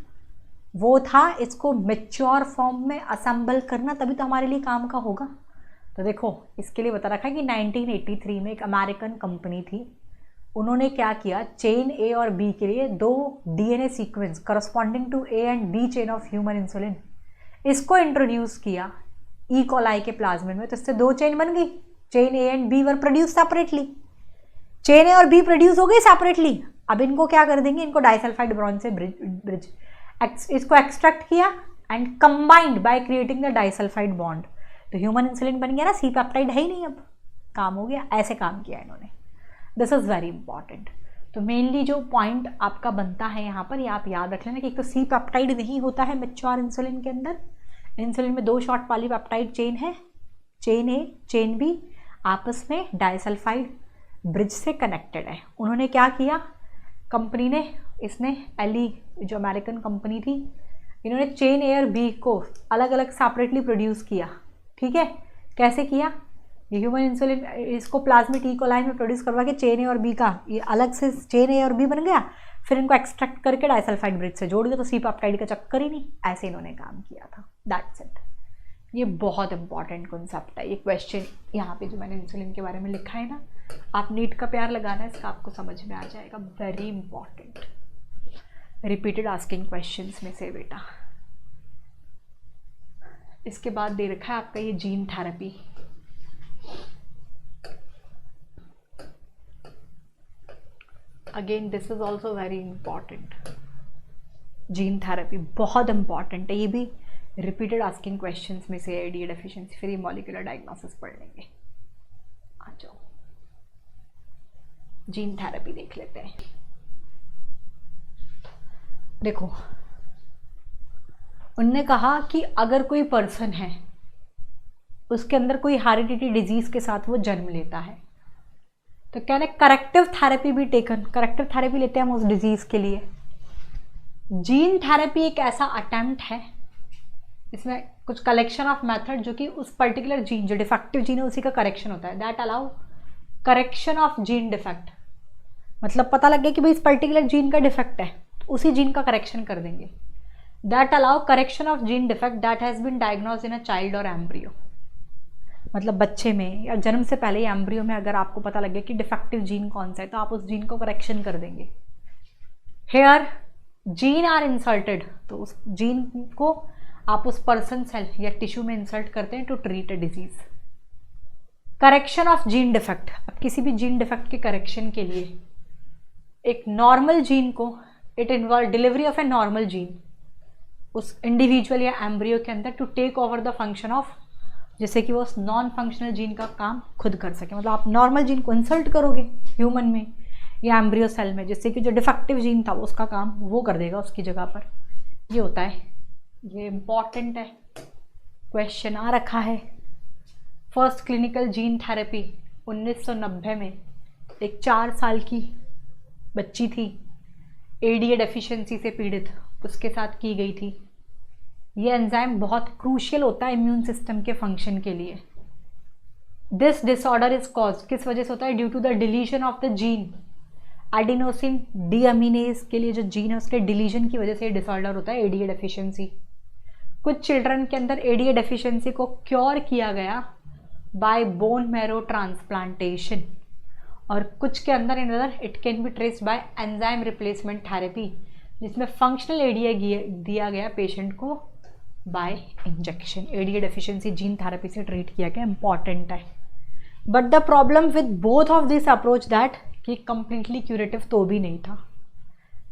वो था इसको मैच्योर फॉर्म में असेंबल करना, तभी तो हमारे लिए काम का होगा। तो देखो इसके लिए बता रखा है कि 1983 में एक अमेरिकन कंपनी थी, उन्होंने क्या किया, चेन ए और बी के लिए 2 DNA sequence corresponding to A and B chain of human insulin, इसको इंट्रोड्यूस किया ई कोलाई के प्लाज्मिड में। तो इससे 2 चेन बन गई, chain A and B were produce separately, chain A और बी प्रोड्यूस हो गई सेपरेटली। अब इनको क्या कर देंगे, इनको डाइसल्फाइड ब्रॉन्ज से ब्रिज इसको एक्सट्रैक्ट किया and combined by creating the disulphide bond. तो ह्यूमन इंसुलिन बन गया ना, सी पेप्टाइड है ही नहीं, अब काम हो गया। ऐसे काम किया इन्होंने। This is very important. तो मेनली जो पॉइंट आपका बनता है यहाँ पर, ये आप याद रख लेना कि एक तो सी पेप्टाइड नहीं होता है मैच्योर इंसुलिन के अंदर। इंसुलिन में 2 शॉर्ट पॉलीपेप्टाइड चेन है, चेन ए चेन बी, आपस में डाइसल्फाइड ब्रिज से कनेक्टेड है। उन्होंने क्या किया, कंपनी ने, इसने एली जो अमेरिकन कंपनी थी, इन्होंने चेन ए और बी को अलग अलग सेपरेटली प्रोड्यूस किया। ठीक है, कैसे किया, ह्यूमन इंसुलिन इसको प्लाज्मिड ई कोलाई में प्रोड्यूस करवा के चेन ए और बी का ये अलग से चेन ए और बी बन गया, फिर इनको एक्सट्रैक्ट करके डाइसल्फाइड ब्रिज से जोड़ दिया, तो सी पेप्टाइड का चक्कर ही नहीं। ऐसे इन्होंने काम किया था, दैट्स इट। ये बहुत इंपॉर्टेंट कॉन्सेप्ट है। ये क्वेश्चन यहाँ पे जो मैंने इंसुलिन के बारे में लिखा है ना, आप नीट का प्यार लगाना, इसका आपको समझ में आ जाएगा। Very important repeated asking questions में से बेटा। इसके बाद दे रखा है आपका ये gene therapy. Again this is also very important. Gene therapy बहुत इंपॉर्टेंट है, ये भी रिपीटेड आस्किंग क्वेश्चंस में से। ADA डेफिशिएंसी, फिर ये मॉलिक्यूलर डायग्नोसिस पढ़ लेंगे। आ जाओ, जीन थेरेपी देख लेते हैं। देखो उनने कहा कि अगर कोई पर्सन है उसके अंदर कोई हेरिडिटी डिजीज के साथ वो जन्म लेता है, तो क्या करेक्टिव थेरेपी भी टेकन, करेक्टिव थेरेपी लेते हैं हम उस डिजीज के लिए। जीन थेरेपी एक ऐसा अटेम्प्ट है, इसमें कुछ कलेक्शन ऑफ मेथड जो कि उस पर्टिकुलर जीन, जो डिफेक्टिव जीन है उसी का करेक्शन होता है। That allow correction of gene defect, मतलब पता लग गया कि भाई इस पर्टिकुलर जीन का डिफेक्ट है, तो उसी जीन का करेक्शन कर देंगे। That allow correction of gene defect that has been diagnose in a child और एम्ब्रियो, मतलब बच्चे में या जन्म से पहले या एम्ब्रियो में अगर आपको पता लगे कि डिफेक्टिव जीन कौन सा है, तो आप उस जीन को करेक्शन कर देंगे। हेयर जीन आर इंसल्टेड, तो उस जीन को आप उस पर्सन सेल या टिश्यू में इंसल्ट करते हैं to treat a disease. Correction of gene defect. अब किसी भी जीन डिफेक्ट के करेक्शन के लिए एक नॉर्मल जीन को, it involve delivery of a normal gene उस इंडिविजुअल या एम्ब्रियो के अंदर to take over the function of, जैसे कि वो उस नॉन फंक्शनल जीन का काम खुद कर सके। मतलब आप नॉर्मल जीन को इंसर्ट करोगे ह्यूमन में या एम्ब्रियो सेल में, जिससे कि जो डिफेक्टिव जीन था उसका काम वो कर देगा उसकी जगह पर। ये होता है, ये इम्पॉर्टेंट है, क्वेश्चन आ रखा है। फर्स्ट क्लिनिकल जीन थेरेपी 1990 में एक 4 साल की बच्ची थी, एडीए डेफिशिएंसी से पीड़ित, उसके साथ की गई थी। ये एंजाइम बहुत क्रूशियल होता है इम्यून सिस्टम के फंक्शन के लिए। दिस डिसऑर्डर इज कॉज, किस वजह से होता है? Due to the deletion of the gene adenosine deaminase के लिए जो जीन है उसके डिलीशन की वजह से डिसऑर्डर होता है एडीए डेफिशिएंसी। कुछ चिल्ड्रन के अंदर एडीए डेफिशिएंसी को क्योर किया गया बाय बोन मैरो ट्रांसप्लांटेशन, और कुछ के अंदर in other it can be traced by enzyme replacement therapy, जिसमें फंक्शनल एडीए दिया गया पेशेंट को by injection. ADA deficiency gene therapy से ट्रीट किया गया, इंपॉर्टेंट है। But the problem with both of this approach that कि कंप्लीटली क्यूरेटिव तो भी नहीं था।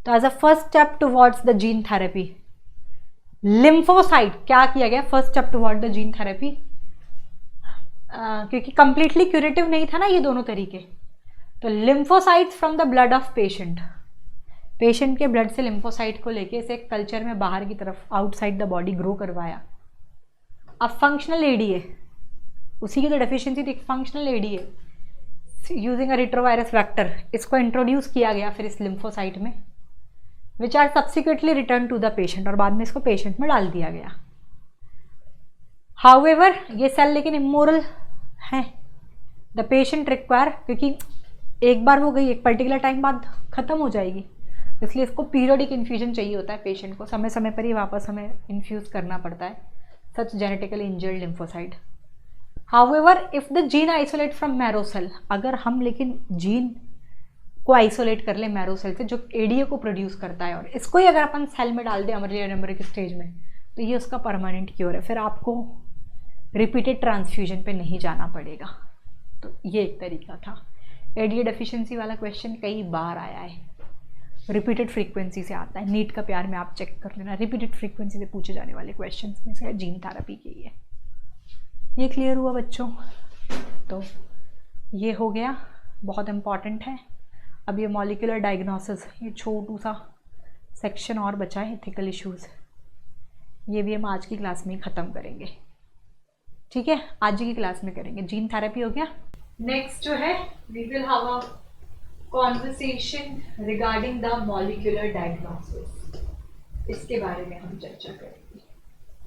तो as a first step towards the gene therapy, lymphocyte क्या किया गया first step toward the gene therapy, क्योंकि कंप्लीटली क्यूरेटिव नहीं था ना ये दोनों तरीके। तो lymphocytes from the blood of patient के ब्लड से लिम्फोसाइट को लेके इसे कल्चर में बाहर की तरफ आउटसाइड द बॉडी ग्रो करवाया। अब फंक्शनल एडीए, उसी की तो डेफिशिएंसी थी, functional ADA using a retrovirus vector, इसको इंट्रोड्यूस किया गया फिर इस लिम्फोसाइट में, which are subsequently return to the patient, और बाद में इसको पेशेंट में डाल दिया गया। हाउएवर ये सेल लेकिन इमोरल है, द पेशेंट रिक्वायर, क्योंकि एक बार वो गई एक पर्टिकुलर टाइम बाद खत्म हो जाएगी, इसलिए इसको पीरियोडिक इन्फ्यूजन चाहिए होता है पेशेंट को, समय समय पर ही वापस हमें इन्फ्यूज़ करना पड़ता है such genetically engineered lymphocyte. However if the gene isolate from marrow cell, अगर हम लेकिन जीन को आइसोलेट कर ले मैरो सेल से जो एडीए को प्रोड्यूस करता है, और इसको ही अगर अपन सेल में डाल दें एम्ब्रियो स्टेज में, तो ये उसका परमानेंट क्योर है, फिर आपको रिपीटेड ट्रांसफ्यूजन पे नहीं जाना पड़ेगा। तो ये एक तरीका था। एडीए डेफिशिएंसी वाला क्वेश्चन कई बार आया है, रिपीटेड फ्रीक्वेंसी से आता है, नीट का प्यार में आप चेक कर लेना, रिपीटेड फ्रीक्वेंसी से पूछे जाने वाले क्वेश्चन में से जीन थेरेपी के लिए। ये क्लियर हुआ बच्चों? तो ये हो गया, बहुत इम्पॉर्टेंट है। अब ये मॉलिक्यूलर डायग्नोसिस, ये छोटू सा सेक्शन और बचा है, एथिकल इश्यूज़, ये भी हम आज की क्लास में ही ख़त्म करेंगे। ठीक है, आज की क्लास में करेंगे। जीन थेरेपी हो गया। नेक्स्ट जो है we will have a conversation regarding the molecular diagnosis, इसके बारे में हम चर्चा करेंगे।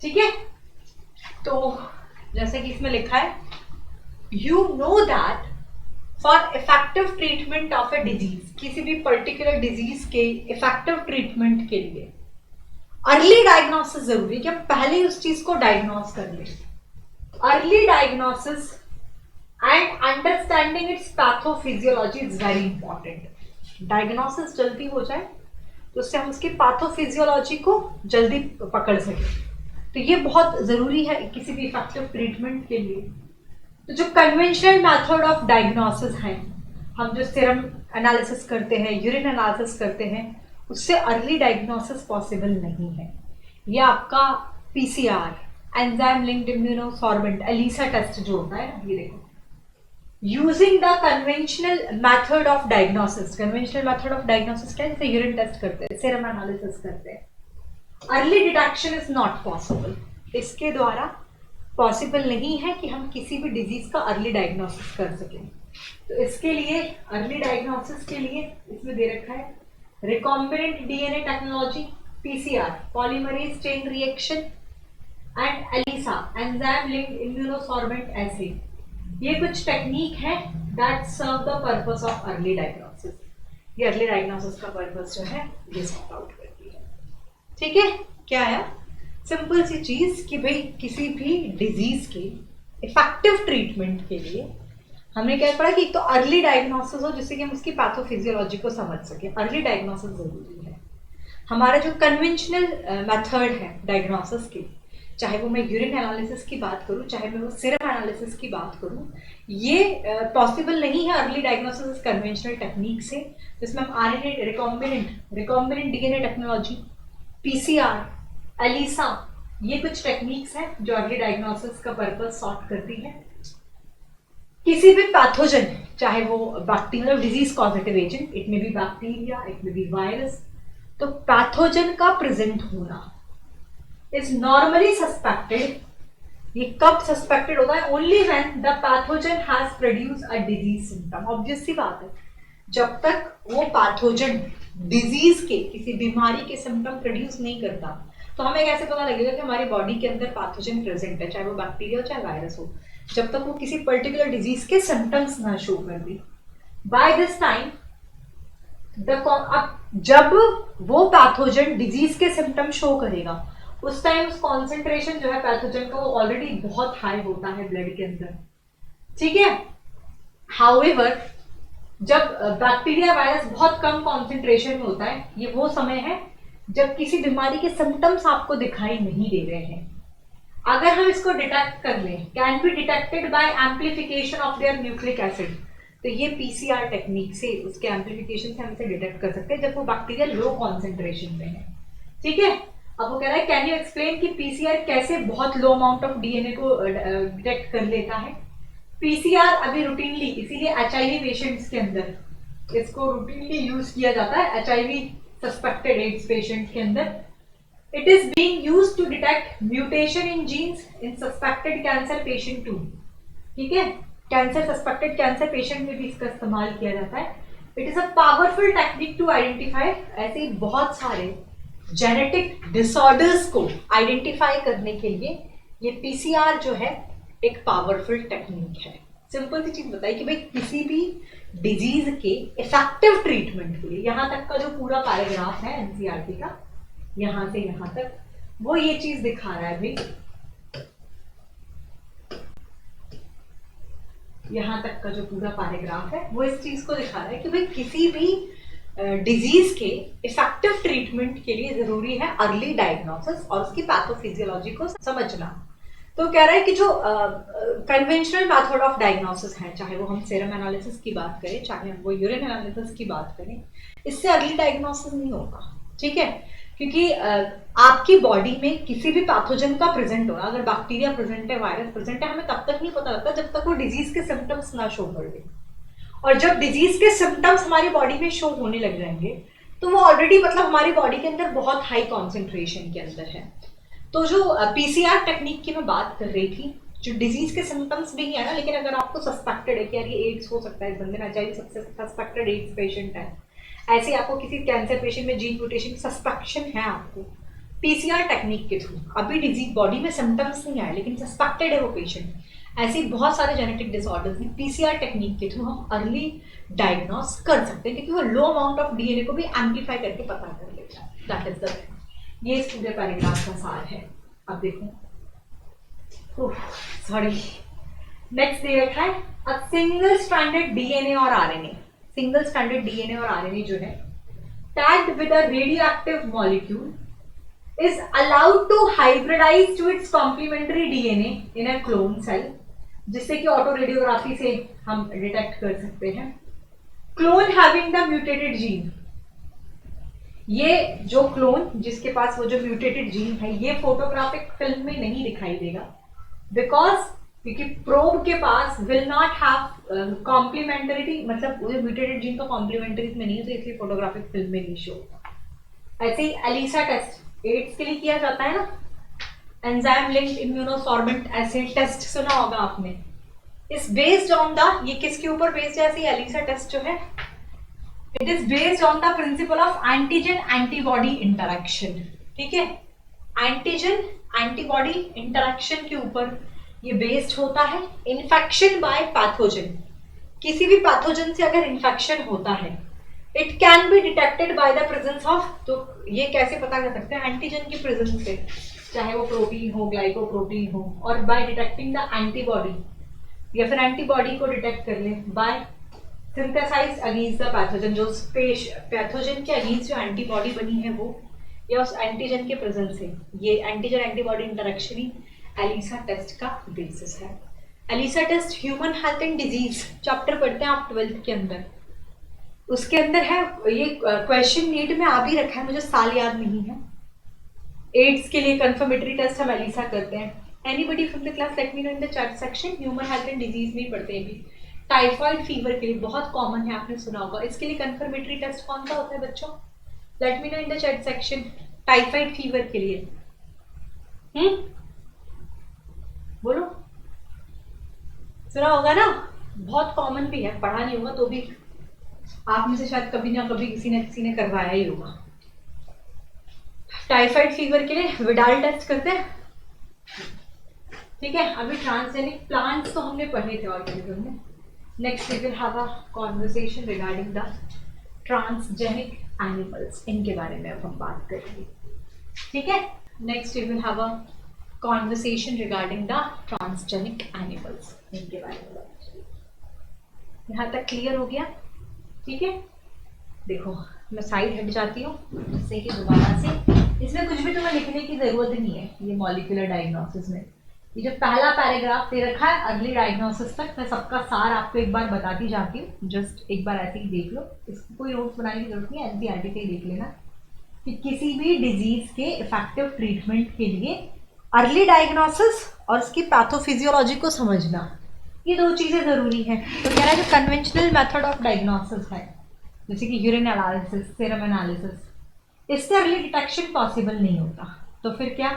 ठीक है, तो जैसे कि इसमें लिखा है, you know that for effective treatment of a disease, किसी भी पर्टिकुलर डिजीज के इफेक्टिव ट्रीटमेंट के लिए अर्ली डायग्नोसिस जरूरी है कि हम पहले उस चीज को डायग्नोस कर लें। Early diagnosis and understanding its pathophysiology is very important. Diagnosis जल्दी हो जाए तो उससे हम उसकी पैथोफिजियोलॉजी को जल्दी पकड़ सकें, तो ये बहुत जरूरी है किसी भी इफेक्टिव ट्रीटमेंट के लिए। तो जो कन्वेंशनल मेथड ऑफ डायग्नोसिस है, हम जो सीरम एनालिसिस करते हैं, यूरिन एनालिसिस करते हैं, उससे अर्ली डायग्नोसिस पॉसिबल नहीं है। ये आपका PCR, enzyme linked immunosorbent, ELISA test जो होता है ना, ये देखो, using the conventional method of diagnosis. Conventional method of diagnosis क्या है? जैसे यूरिन टेस्ट करते हैं, सीरम एनालिसिस करते हैं, early detection is not possible. इसके द्वारा पॉसिबल नहीं है कि हम किसी भी डिजीज का अर्ली डायग्नोसिस कर सकें। तो इसके लिए अर्ली डायग्नोसिस के लिए इसमें दे रखा है recombinant DNA technology, PCR, polymerase chain reaction and ELISA, enzyme linked immunosorbent assay. ये कुछ टेक्निक है that serve the purpose of early diagnosis. ये अर्ली डायग्नोसिस का पर्पस जो है ये सॉर्ट आउट करती है। ठीक है, क्या है? सिंपल सी चीज कि भाई किसी भी डिजीज के इफेक्टिव ट्रीटमेंट के लिए हमने क्या पढ़ा कि एक तो अर्ली डायग्नोसिस हो जिससे कि हम उसकी पैथोफिजियोलॉजी को समझ सके। अर्ली डायग्नोसिस जरूरी है। हमारा जो कन्वेंशनल मेथड है डायग्नोसिस के, चाहे वो मैं यूरिन एनालिसिस की बात करूं, चाहे मैं वो सीरम एनालिसिस की बात करूं, ये पॉसिबल नहीं है अर्ली डायग्नोसिस कन्वेंशनल टेक्निक से, जिसमें हम RNA recombinant DNA technology, PCR, ELISA, ये कुछ टेक्निक्स हैं जो अर्ली डायग्नोसिस का पर्पस सॉर्ट करती है। किसी भी पैथोजन, चाहे वो bacterial disease causative agent, it may be bacteria, it may be virus, तो पैथोजन का प्रेजेंट होना इज नॉर्मली सस्पेक्टेड। ये कब सस्पेक्टेड होता है? Only when the pathogen has produce a disease symptom. Obvious सी बात है, जब तक वो पैथोजन डिजीज के, किसी बीमारी के सिम्टम प्रोड्यूस नहीं करता, तो हमें कैसे पता लगेगा कि हमारी बॉडी के अंदर पैथोजन प्रेजेंट है, चाहे वो बैक्टीरिया हो चाहे वायरस हो, जब तक वो किसी पर्टिकुलर डिजीज के सिम्टम्स ना शो कर दे। बाय दिस टाइम अब जब वो पैथोजन डिजीज के सिम्टम शो करेगा, उस टाइम उस कॉन्सेंट्रेशन जो है पैथोजन का वो ऑलरेडी बहुत हाई होता है ब्लड के अंदर, ठीक है। हाउएवर जब बैक्टीरिया वायरस बहुत कम कॉन्सेंट्रेशन में होता है, ये वो समय है जब किसी बीमारी के सिम्टम्स आपको दिखाई नहीं दे रहे हैं। अगर हम इसको डिटेक्ट कर लें, can be detected by amplification of their nucleic acid, तो ये पीसीआर टेक्निक से, उसके एम्प्लीफिकेशन से हम इसे डिटेक्ट कर सकते हैं जब वो बैक्टीरिया लो कॉन्सेंट्रेशन में है, ठीक है। अब वो कह रहा है कैन यू एक्सप्लेन कि पीसीआर कैसे बहुत लो अमाउंट ऑफ डीएनए को डिटेक्ट कर लेता है। पीसीआर अभी रूटीनली, इसीलिए एचआईवी पेशेंट्स के अंदर इसको रूटीनली यूज किया जाता है, एचआईवी सस्पेक्टेड एड्स पेशेंट के अंदर। It is being used to detect mutation in genes in suspected cancer patient too, ठीक है। कैंसर, सस्पेक्टेड कैंसर पेशेंट में भी इसका इस्तेमाल किया जाता है। It is a powerful technique to identify, ऐसे बहुत सारे जेनेटिक डिसऑर्डर्स को आइडेंटिफाई करने के लिए ये पीसीआर जो है एक पावरफुल टेक्निक है। सिंपल सी चीज बताई कि भाई किसी भी डिजीज के इफेक्टिव ट्रीटमेंट के लिए, यहां तक का जो पूरा पैराग्राफ है एनसीईआरटी का, यहां से यहां तक, वो ये चीज दिखा रहा है भाई, यहां तक का जो पूरा पैराग्राफ है वो इस चीज को दिखा रहा है कि भाई किसी भी डिजीज के इफेक्टिव ट्रीटमेंट के लिए जरूरी है अर्ली डायग्नोसिस और उसकी पैथोफिजियोलॉजी को समझना। तो कह रहा है कि जो कन्वेंशनल मेथड ऑफ डायग्नोसिस है, चाहे वो हम सीरम एनालिसिस की बात करें, चाहे हम वो यूरिन एनालिसिस की बात करें, इससे अर्ली डायग्नोसिस नहीं होगा, ठीक है। क्योंकि आपकी बॉडी में किसी भी पैथोजन का प्रेजेंट होना, अगर बैक्टीरिया प्रेजेंट है, वायरस प्रेजेंट है, हमें तब तक नहीं पता लगता जब तक वो डिजीज के सिम्टम्स ना शो कर दे। और जब डिजीज के सिम्टम्स हमारी बॉडी में शो होने लग जाएंगे, तो वो ऑलरेडी मतलब हमारी बॉडी के अंदर बहुत हाई कॉन्सेंट्रेशन के अंदर है। तो जो पीसीआर टेक्निक की मैं बात कर रही थी, जो डिजीज के सिम्टम्स भी है ना, लेकिन अगर आपको सस्पेक्टेड है कि यार ये एड्स हो सकता है, इस बंदे में एचआईवी सबसे सस्पेक्टेड एड्स पेशेंट है, ऐसे आपको किसी कैंसर पेशेंट में जीन म्यूटेशन सस्पेक्शन है, आपको पीसीआर टेक्निक के थ्रू, अभी डिजीज बॉडी में सिम्टम्स नहीं आए लेकिन सस्पेक्टेड है वो पेशेंट, ऐसे बहुत सारे जेनेटिक डिसऑर्डर्स हैं, पीसीआर टेक्निक के थ्रू हम अर्ली डायग्नोस कर सकते हैं, क्योंकि वो लो अमाउंट ऑफ डीएनए को भी एम्प्लीफाई करके पता कर लेता है। That is the thing. ये इस पूरे पैराग्राफ का सार है। अब देखो, सॉरी, नेक्स्ट दे रखा है अ सिंगल स्ट्रैंडेड डीएनए और आरएनए। सिंगल स्ट्रैंडेड डीएनए और आरएनए जो है tagged with a radioactive molecule is allowed to hybridize to its complementary DNA in a clone cell, जिससे कि ऑटो रेडियोग्राफी से हम डिटेक्ट कर सकते हैं। Clone having the mutated gene, ये जो क्लोन जिसके पास वो जो म्यूटेटेड जीन है, ये फोटोग्राफिक फिल्म में नहीं दिखाई देगा, बिकॉज क्योंकि प्रोब के पास विल नॉट हैव कॉम्प्लीमेंटरिटी, मतलब वो म्यूटेटेड जीन तो कॉम्प्लीमेंटरी में नहीं है, तो इसलिए फोटोग्राफिक फिल्म में नहीं शो होगा। ऐसे ही एलिसा टेस्ट एड्स के लिए किया जाता है ना, enzyme linked immunosorbent acid test सुना होगा आपने। इस बेस्ड ऑन द, ये किसके ऊपर बेस्ड है? ऐसे एलिसा टेस्ट जो है, it is based on the principle of antigen antibody interaction, ठीक है। एंटीजन एंटीबॉडी इंटरेक्शन के ऊपर ये बेस्ड होता है। इन्फेक्शन बाय पैथोजन, किसी भी पैथोजन से अगर इन्फेक्शन होता है, it can be detected by the presence of, तो ये कैसे पता कर सकते हैं? एंटीजन की प्रेजेंस से, चाहे वो प्रोटीन हो, ग्लाइकोप्रोटीन हो, और बाय डिटेक्टिंग द एंटीबॉडी, या फिर एंटीबॉडी को डिटेक्ट कर ले by synthesize against the pathogen, जो पैथोजन के अगेंस्ट जो एंटीबॉडी बनी है वो या उस एंटीजन के प्रेजेंस से। ये एंटीजन एंटीबॉडी इंटरेक्शन ही एलिसा टेस्ट का बेसिस है। ELISA test human health and disease chapter पढ़ते हैं आप 12th के अंदर, उसके अंदर है ये क्वेश्चन नीट में आ भी रखा है, मुझे साल याद नहीं है। एड्स के लिए कंफर्मेटरी टेस्ट हम एलिसा करते हैं। Anybody from the class let me know in the chat section. Human health and disease में पढ़ते हैं भी। टाइफाइड फीवर के लिए बहुत कॉमन है, आपने सुना होगा। इसके लिए कंफर्मेटरी टेस्ट कौन सा होता है बच्चों? Let me know in the chat section. Typhoid fever के लिए बोलो, सुना होगा ना, बहुत कॉमन भी है, पढ़ा नहीं होगा तो भी आप में से शायद कभी ना कभी किसी ने करवाया ही होगा। टाइफाइड फीवर के लिए विडाल टेस्ट करते हैं, ठीक है। अभी ट्रांसजेनिक प्लांट्स तो हमने पढ़े थे ऑर्गेनिज्म में। Next we will have a conversation regarding the transgenic animals, इनके बारे में अब हम बात करेंगे, ठीक है। Next we will have a conversation regarding the transgenic animals, इनके बारे में बात करेंगे। यहाँ तक क्लियर हो गया, ठीक है। देखो मैं साइड हट जाती हूँ जिससे कि दोबारा से इसमें कुछ भी तुम्हें लिखने की जरूरत नहीं है। ये मॉलिक्यूलर डायग्नोसिस में ये जो पहला पैराग्राफ दे रखा है अर्ली डायग्नोसिस तक, मैं सबका सार आपको एक बार बताती जाती हूँ। जस्ट एक बार ऐसे ही देख लो, इसको कोई नोट्स बनाने की जरूरत नहीं है, एनसीईआरटी से ही देख लेना कि किसी भी डिजीज के इफेक्टिव ट्रीटमेंट के लिए अर्ली डायग्नोसिस और उसकी पैथोफिजियोलॉजी को समझना, ये दो चीज़ें ज़रूरी हैं। तो कह रहा है जो कन्वेंशनल मेथड ऑफ डायग्नोसिस है जैसे कि यूरिन एनालिसिस, सीरम एनालिसिस, इससे अर्ली डिटेक्शन पॉसिबल नहीं होता। तो फिर क्या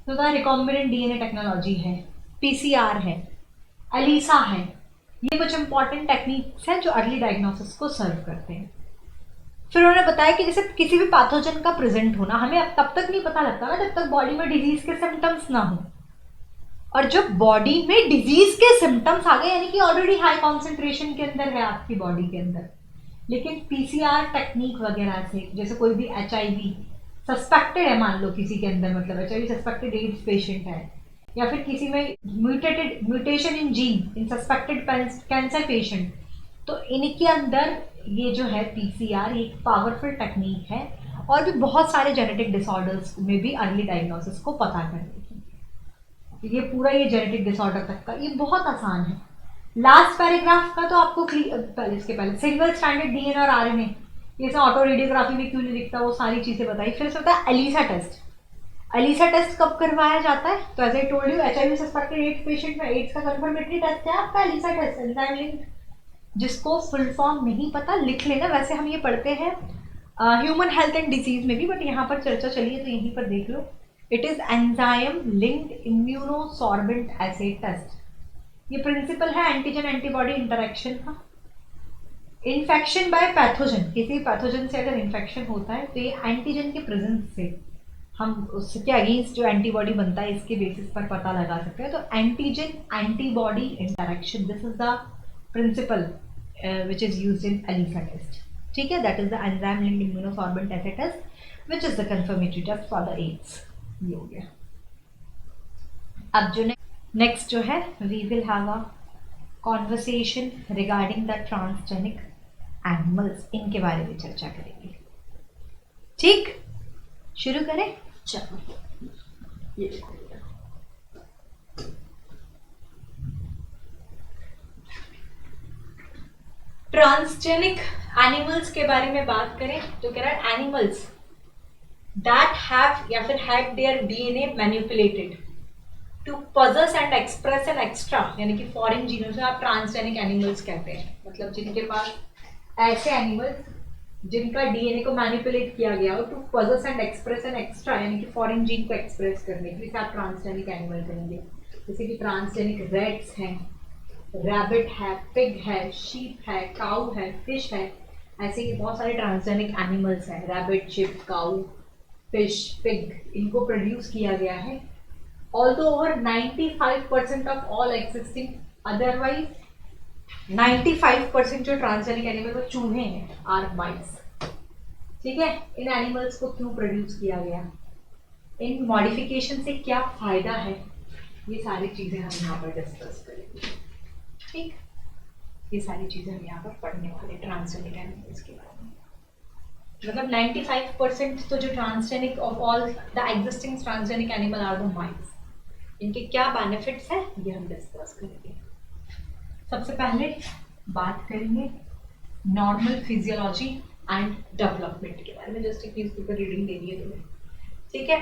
होता है? रिकॉम्बिनेंट डीएनए टेक्नोलॉजी है, पीसीआर है, एलिसा है, ये कुछ इंपॉर्टेंट टेक्निक्स हैं जो अर्ली डायग्नोसिस को सर्व करते हैं। फिर उन्होंने बताया कि जैसे किसी भी पैथोजन का प्रेजेंट होना हमें अब तब तक नहीं पता लगता ना जब तक बॉडी में डिजीज के सिम्टम्स ना हो, और जब बॉडी में डिजीज के सिम्टम्स आ गए यानी कि ऑलरेडी हाई कॉन्सेंट्रेशन के अंदर है आपकी बॉडी के अंदर, लेकिन पीसीआर टेक्निक वगैरह से जैसे कोई भी एचआईवी सस्पेक्टेड है, मान लो किसी के अंदर, मतलब एचआईवी सस्पेक्टेड एड्स पेशेंट है, या फिर किसी में mutation in gene in suspected cancer patient, तो इनके अंदर ये जो है पीसीआर एक पावरफुल टेक्निक है। और भी बहुत सारे जेनेटिक डिसऑर्डर्स में भी अर्ली डायग्नोसिस को पता करने की, ये पूरा ये जेनेटिक डिसऑर्डर तक का ये बहुत आसान है। लास्ट पैराग्राफ का तो आपको पहले इसके पहले सिंगल स्टैंडर्ड डीएनए और आरएनए, ये सब ऑटो रेडियोग्राफी में क्यों नहीं दिखता, वो सारी चीज़ें बताई। फिर से होता है एलिसा टेस्ट। एलिसा टेस्ट कब करवाया जाता है? तो as I told you HIV suspected AIDS patient में एड्स का कंफर्मेटरी टेस्ट है आपका एलिसा टेस्ट, एंजाइम लिंक। जिसको फुल फॉर्म नहीं पता लिख लेना, वैसे हम ये पढ़ते हैं ह्यूमन हेल्थ एंड डिजीज में भी, बट यहाँ पर चर्चा चली है तो यहीं पर देख लो। It is enzyme linked immunosorbent assay test. ये प्रिंसिपल है एंटीजन एंटीबॉडी इंटरेक्शन का। इन्फेक्शन बाय पैथोजन, किसी पैथोजन से अगर इन्फेक्शन होता है तो ये एंटीजन के प्रेजेंस से हम उसके अगेंस्ट जो एंटीबॉडी बनता है इसके बेसिस पर पता लगा सकते हैं। तो antigen antibody interaction, this is the principle which is used in ELISA test, ठीक है। That is the enzyme linked immunosorbent assay test which is the confirmatory test for the AIDS. ये हो गया। अब जो नेक्स्ट जो है we will have a conversation regarding the transgenic animals, इनके बारे में चर्चा करेंगे, ठीक। शुरू करें, चलो ये ट्रांसजेनिक एनिमल्स के बारे में बात करें तो कह रहा है एनिमल्स दैट हैव या फिर had their DNA manipulated to possess and express an extra, यानी कि फॉरेन जीनोम से आप ट्रांसजेनिक एनिमल्स कहते हैं। मतलब जिनके पास ऐसे एनिमल्स जिनका डीएनए को मैनिपुलेट किया गया हो to possess and express an extra, यानी कि फॉरेन जीन को एक्सप्रेस करने के लिए आप ट्रांसजेनिक एनिमल करेंगे। जैसे कि ट्रांसजेनिक रेट्स हैं, रैबिट है, पिग है, शीप है, काऊ है, फिश है, ऐसे ही बहुत सारे ट्रांसजेनिक एनिमल्स हैं। रैबिट, शिप, काऊ, फिश, पिग, इनको प्रोड्यूस किया गया है। Although over 95% of all existing, otherwise 95% जो ट्रांसजेनिक एनिमल वो चूहे हैं, आर माइस, ठीक है। इन एनिमल्स को क्यों प्रोड्यूस किया गया, इन मॉडिफिकेशन से क्या फायदा है, ये सारी चीजें हम यहाँ पर डिस्कस करेंगे, ठीक। ये सारी चीजें हम यहाँ पर पढ़ने वाले ट्रांसजेनिक एनिमल्स के बारे में। मतलब 95% तो जो transgenic of all the existing transgenic animal are the mice. इनके क्या बेनिफिट्स हैं ये हम डिस्कस करेंगे। सबसे पहले बात करेंगे नॉर्मल फिजियोलॉजी एंड डेवलपमेंट के बारे में। जस्ट एक न्यूज़पेपर रीडिंग दे दी है तुम्हें, ठीक है।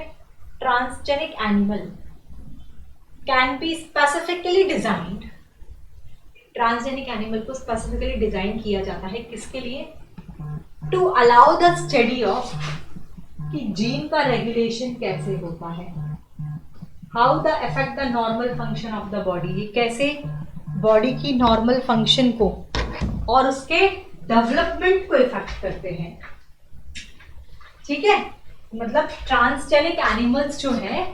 Transgenic animal can be specifically designed, transgenic animal को स्पेसिफिकली डिजाइन किया जाता है किसके लिए? To allow the study of कि जीन का रेगुलेशन कैसे होता है, how the affect the normal function of the body, ये कैसे बॉडी की नॉर्मल फंक्शन को और उसके डेवलपमेंट को इफेक्ट करते हैं, ठीक है। मतलब ट्रांसजेनिक एनिमल्स जो है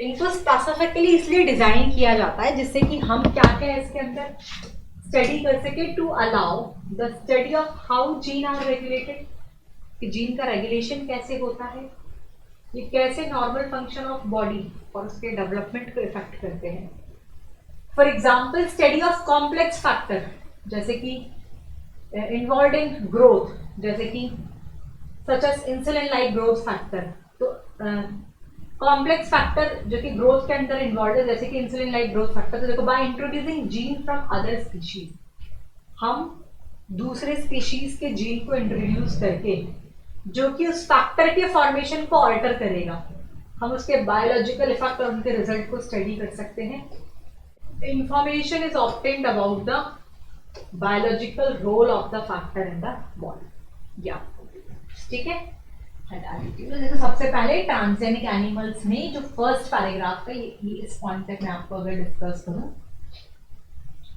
इनको स्पेसिफिकली इसलिए डिजाइन किया जाता है जिससे कि हम क्या क्या इसके अंदर स्टडी कर सके, to allow the study of how gene are regulated, कि जीन का रेगुलेशन कैसे होता है, ये कैसे नॉर्मल फंक्शन ऑफ बॉडी और उसके डेवलपमेंट को इफेक्ट करते हैं। For example study of complex factor जैसे कि इन्वॉल्व इन ग्रोथ, जैसे कि such as insulin like growth factor. तो कॉम्प्लेक्स फैक्टर जो कि ग्रोथ के अंदर इन्वॉल्व है जैसे कि इंसुलिन लाइक ग्रोथ फैक्टर। तो देखो, bye introducing gene from other species, हम दूसरे स्पीशीज के जीन को इंट्रोड्यूस करके जो कि उस फैक्टर के फॉर्मेशन को ऑल्टर करेगा, हम उसके बायोलॉजिकल इफेक्ट और उनके रिजल्ट को स्टडी कर सकते हैं। Information is obtained about the biological role of the factor in the body, या ठीक है। तो सबसे पहले ट्रांसजेनिक एनिमल्स में जो फर्स्ट पैराग्राफ है ये इस पॉइंट तक मैं आपको अगर डिस्कस करूं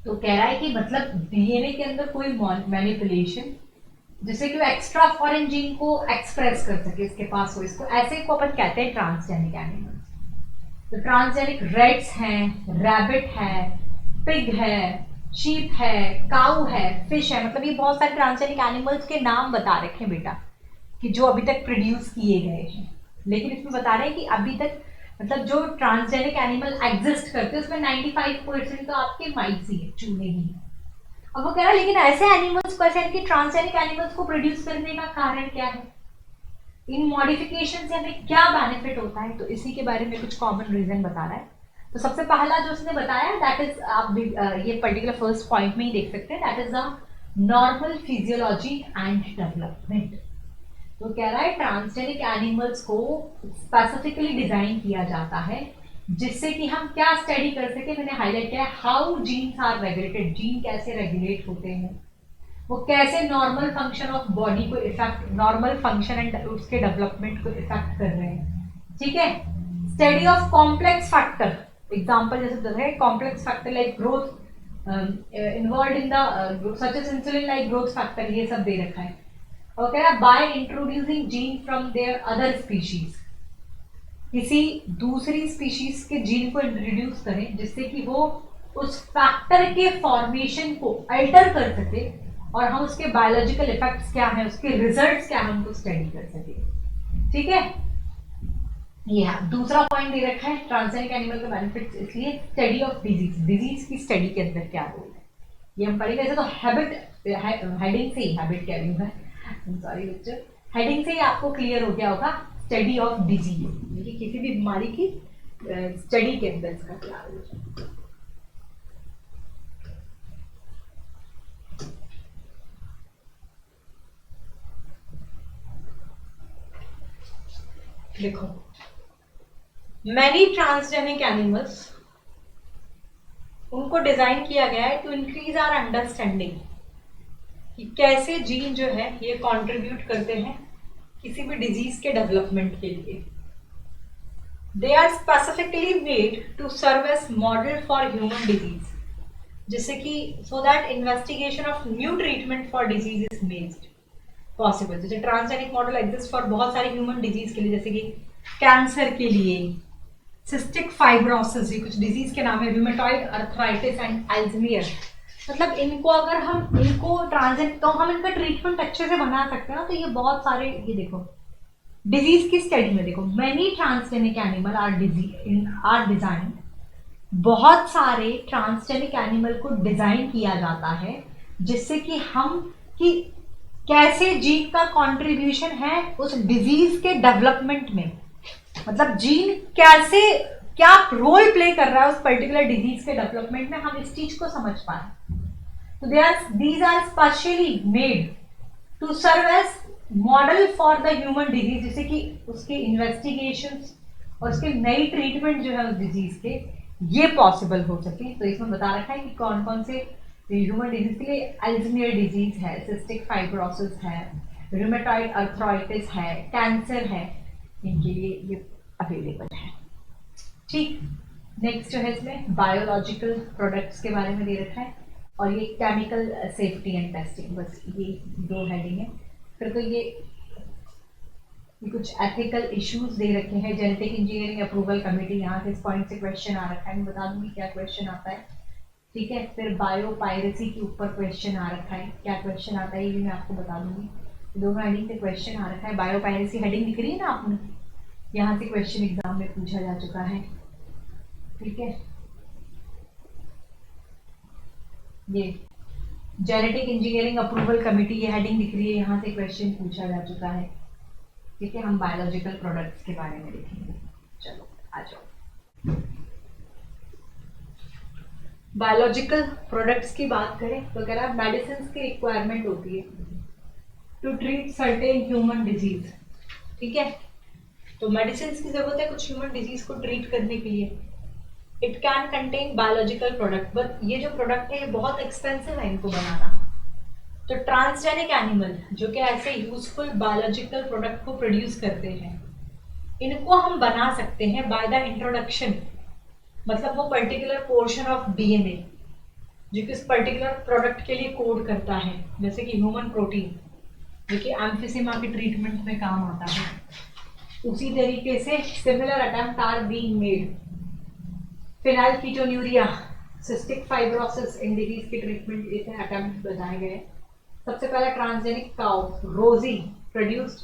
तो कह रहा है कि मतलब डीएनए के अंदर कोई मैनिपुलेशन जिससे कि वो एक्स्ट्रा फॉरेन जीन को एक्सप्रेस कर सके, इसके पास हो, इसको ऐसे को अपन कहते हैं ट्रांसजेनिक एनिमल्स। तो ट्रांसजेनिक रेट्स हैं, रैबिट है, पिग है, शीप है, काऊ है, फिश है, मतलब ये बहुत सारे ट्रांसजेनिक एनिमल्स के नाम बता रखे हैं बेटा कि जो अभी तक प्रोड्यूस किए गए हैं। लेकिन इसमें बता रहे हैं कि अभी तक मतलब जो ट्रांसजेनिक एनिमल एग्जिस्ट करते हैं उसमें 95% तो आपके माइट्स ही है, चूहे ही है। अब वो कह रहा है लेकिन ऐसे एनिमल्स को, ऐसे ट्रांसजेनिक एनिमल्स को प्रोड्यूस करने का कारण क्या है, इन मॉडिफिकेशन से हमें क्या बेनिफिट होता है, तो इसी के बारे में कुछ कॉमन रीजन बता रहा है। तो सबसे पहला जो उसने बताया दैट इज, आप ये पर्टिकुलर फर्स्ट पॉइंट में ही देख सकते हैं, that is the normal physiology and development. तो कह रहा है ट्रांसजेनिक एनिमल्स को स्पेसिफिकली डिजाइन किया जाता है जिससे कि हम क्या स्टडी कर सके, मैंने हाईलाइट किया how genes are regulated, gene कैसे रेगुलेट होते हैं, वो कैसे नॉर्मल फंक्शन ऑफ बॉडी को इफेक्ट, नॉर्मल फंक्शन एंड उसके डेवलपमेंट को इफेक्ट कर रहे हैं, ठीक है। Study of complex factor, example जैसे है complex factor like growth involve in the such as insulin like growth factor, ये सब दे रखा है। और कह रहा है by introducing gene from their other species, किसी दूसरी स्पीशीज के जीन को इंट्रोड्यूस करें जिससे कि वो उस फैक्टर के फॉर्मेशन को अल्टर कर सके और हम उसके बायोलॉजिकल इफेक्ट्स क्या हैं, उसके रिजल्ट्स क्या हैं, हमको स्टडी कर सके, ठीक है। ये दूसरा पॉइंट दे रखा है ट्रांसजेनिक एनिमल के बेनिफिट्स, इसलिए स्टडी ऑफ डिजीज, डिजीज की स्टडी के अंदर क्या रोल है ये हम पढ़ेंगे। ऐसे तो हैबिट हेडिंग से ही, हैबिट कह रही हूँ सॉरी बच्चों, हेडिंग से ही आपको क्लियर हो गया होगा स्टडी ऑफ डिजीज, मतलब किसी भी बीमारी की स्टडी के अंदर इसका क्या रोल है। देखो, मैनी ट्रांसजेनिक एनिमल्स, उनको डिजाइन किया गया है टू इंक्रीज आवर अंडरस्टैंडिंग कि कैसे जीन जो है ये कंट्रीब्यूट करते हैं किसी भी डिजीज के डेवलपमेंट के लिए। They are specifically made to serve as model for human disease, जिससे कि so that investigation of new treatment for disease is made possible. जैसे ट्रांसजेनिक मॉडल एग्जिस्ट फॉर बहुत सारे ह्यूमन डिजीज के लिए, जैसे कि कैंसर के लिए, सिस्टिक फाइब्रोसिस, ये कुछ डिजीज के नाम है, रूमेटॉइड अर्थराइटिस एंड अल्जाइमर। मतलब इनको अगर हम इनको ट्रांसजेनिक, तो हम इनका ट्रीटमेंट अच्छे से बना सकते हैं ना। तो ये बहुत सारे, ये देखो डिजीज की स्टडी में देखो many transgenic animal are design, बहुत सारे ट्रांसजेनिक एनिमल को डिजाइन किया जाता है जिससे कि हम कि कैसे जीन का कंट्रीब्यूशन है उस डिजीज के डेवलपमेंट में, मतलब जीन कैसे क्या रोल प्ले कर रहा है उस पर्टिकुलर डिजीज के डेवलपमेंट में, हम इस चीज को समझ पाए। तो these are specially made to serve as model for the human disease, जैसे कि उसके इन्वेस्टिगेशन और उसके नई ट्रीटमेंट जो है उस डिजीज के ये पॉसिबल हो सके। तो इसमें बता रखा है कि कौन कौन से ह्यूमन डिजीज के लिए, अल्जाइमर डिजीज है, सिस्टिक फाइब्रोसिस है, रूमेटॉइड अर्थराइटिस है, कैंसर है, इनके लिए ये अवेलेबल है। ठीक, नेक्स्ट जो है इसमें बायोलॉजिकल प्रोडक्ट्स के बारे में दे रखा है और ये केमिकल सेफ्टी एंड टेस्टिंग, बस ये दो हेडिंग है। फिर तो ये कुछ एथिकल इश्यूज दे रखे हैं, जेनेटिक इंजीनियरिंग अप्रूवल कमेटी, यहाँ से इस पॉइंट से क्वेश्चन आ रखा है, मैं बता दूंगी क्या क्वेश्चन आता है। ठीक है, फिर बायो पायरेसी के ऊपर क्वेश्चन आ रखा है, क्या क्वेश्चन आता है ये भी मैं आपको बता दूंगी। दोनों हेडिंग से क्वेश्चन आ रखा है। बायो पायरेसी हेडिंग दिख रही है ना आपने, यहाँ से क्वेश्चन एग्जाम में पूछा जा चुका है। ठीक है, ये जेनेटिक इंजीनियरिंग अप्रूवल कमेटी ये हेडिंग दिख रही है, यहाँ से क्वेश्चन पूछा जा चुका है। ठीक है, हम बायोलॉजिकल प्रोडक्ट्स के बारे में देखेंगे। चलो आ जाओ। बायोलॉजिकल प्रोडक्ट्स की बात करें तो कह रहा है मेडिसिन की रिक्वायरमेंट होती है to treat certain human disease. ठीक है, तो मेडिसिन की जरूरत है कुछ ह्यूमन डिजीज को ट्रीट करने के लिए। It can contain biological product, but ये जो प्रोडक्ट है ये बहुत एक्सपेंसिव है इनको बनाना। तो ट्रांसजेनिक एनिमल जो कि ऐसे यूजफुल बायोलॉजिकल प्रोडक्ट को प्रोड्यूस करते हैं, इनको हम बना सकते हैं बाय द इंट्रोडक्शन, मतलब वो पर्टिकुलर पोर्शन ऑफ डीएनए जो कि इस पर्टिकुलर प्रोडक्ट के लिए कोड करता है, जैसे कि ह्यूमन प्रोटीन जो कि एम्फिसिमा के ट्रीटमेंट में काम आता है। उसी तरीके से similar attempt are being made phenylketonuria, cystic fibrosis in disease के ट्रीटमेंट इसे अटेम्प्ट बताए गए। सबसे पहला transgenic cow Rosie produced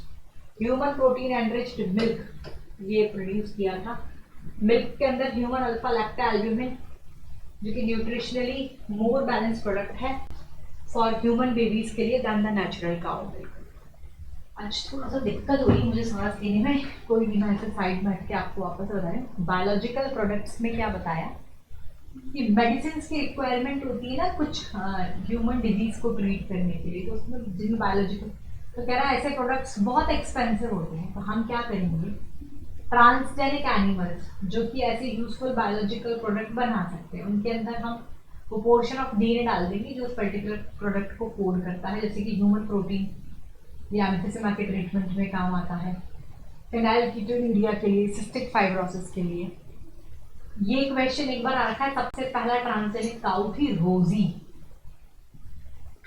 human protein enriched milk, ये प्रोड्यूस किया था। मिल्क के अंदर ह्यूमन अल्फा लैक्टा एल्ब्यूमिन जो कि न्यूट्रिशनली मोर बैलेंस प्रोडक्ट है फॉर ह्यूमन बेबीज के लिए than the natural cow milk. आज थोड़ा सा दिक्कत हो रही है मुझे सांस लेने में, कोई भी मैं ऐसे साइड में हट के आपको वापस बता रही हूँ। बायोलॉजिकल प्रोडक्ट्स में क्या बताया कि मेडिसिन की रिक्वायरमेंट होती है ना कुछ ह्यूमन डिजीज को ट्रीट करने के लिए, तो उसमें जिन बायोलॉजिकल, तो कह रहा है ऐसे प्रोडक्ट्स बहुत एक्सपेंसिव होते हैं, तो हम क्या करेंगे ट्रांसजेनिक एनिमल्स जो कि ऐसे यूजफुल बायोलॉजिकल प्रोडक्ट बना सकते हैं, उनके अंदर हम वो पोर्शन ऑफ डीएनए डाल देंगे जो उस पर्टिकुलर प्रोडक्ट को कोड करता है, जैसे कि ह्यूमन प्रोटीन या एम्फिसिमा के ट्रीटमेंट में काम आता है, फिनाइलकीटोन्यूरिया के लिए, सिस्टिक फाइब्रोसिस के लिए। ये क्वेश्चन एक बार आ रखा है। सबसे पहला ट्रांसजेनिक काउ थी रोजी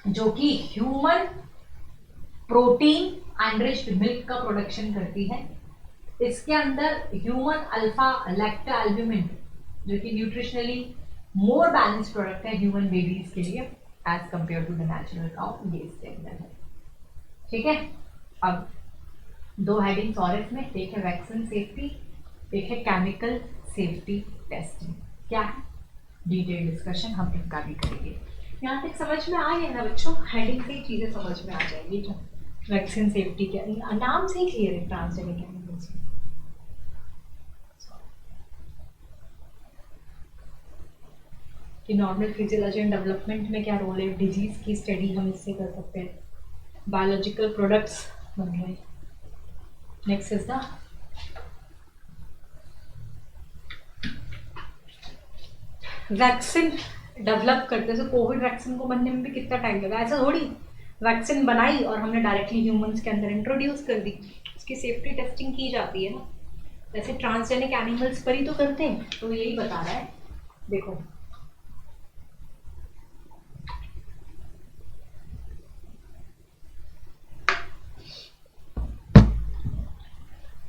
जो कि ह्यूमन प्रोटीन एनरिच्ड मिल्क का प्रोडक्शन करती है। इसके अंदर ह्यूमन अल्फा लैक्टा एल्ब्यूमिन जो कि न्यूट्रिशनली मोर बैलेंस प्रोडक्ट है ह्यूमन बेबीज के लिए as compare to the natural cow, ये इसके अंदर है। ठीक है, अब दो हेडिंग्स और इसमें, एक है वैक्सीन सेफ्टी, एक है केमिकल सेफ्टी टेस्टिंग। क्या है डिटेल डिस्कशन हम इनका भी करेंगे। यहाँ तक समझ में आ गया ना बच्चों, हेडिंग से ही चीजें समझ में आ जाएंगी। जो वैक्सीन सेफ्टी के नाम से ही क्लियर है ट्रांसजेनिक एनिमल्स कि नॉर्मल फिजियोलॉजी एंड डेवलपमेंट में क्या रोल है, डिजीज की स्टडी हम इससे कर सकते हैं, बायोलॉजिकल प्रोडक्ट्स बन रहे हैं। Next is the vaccine develop करते, तो कोविड वैक्सीन को बनने में भी कितना टाइम लगा, ऐसा थोड़ी वैक्सीन बनाई और हमने डायरेक्टली ह्यूमंस के अंदर इंट्रोड्यूस कर दी, उसकी सेफ्टी टेस्टिंग की जाती है ना, वैसे ट्रांसजेनिक एनिमल्स पर ही तो करते हैं। तो यही बता रहा है, देखो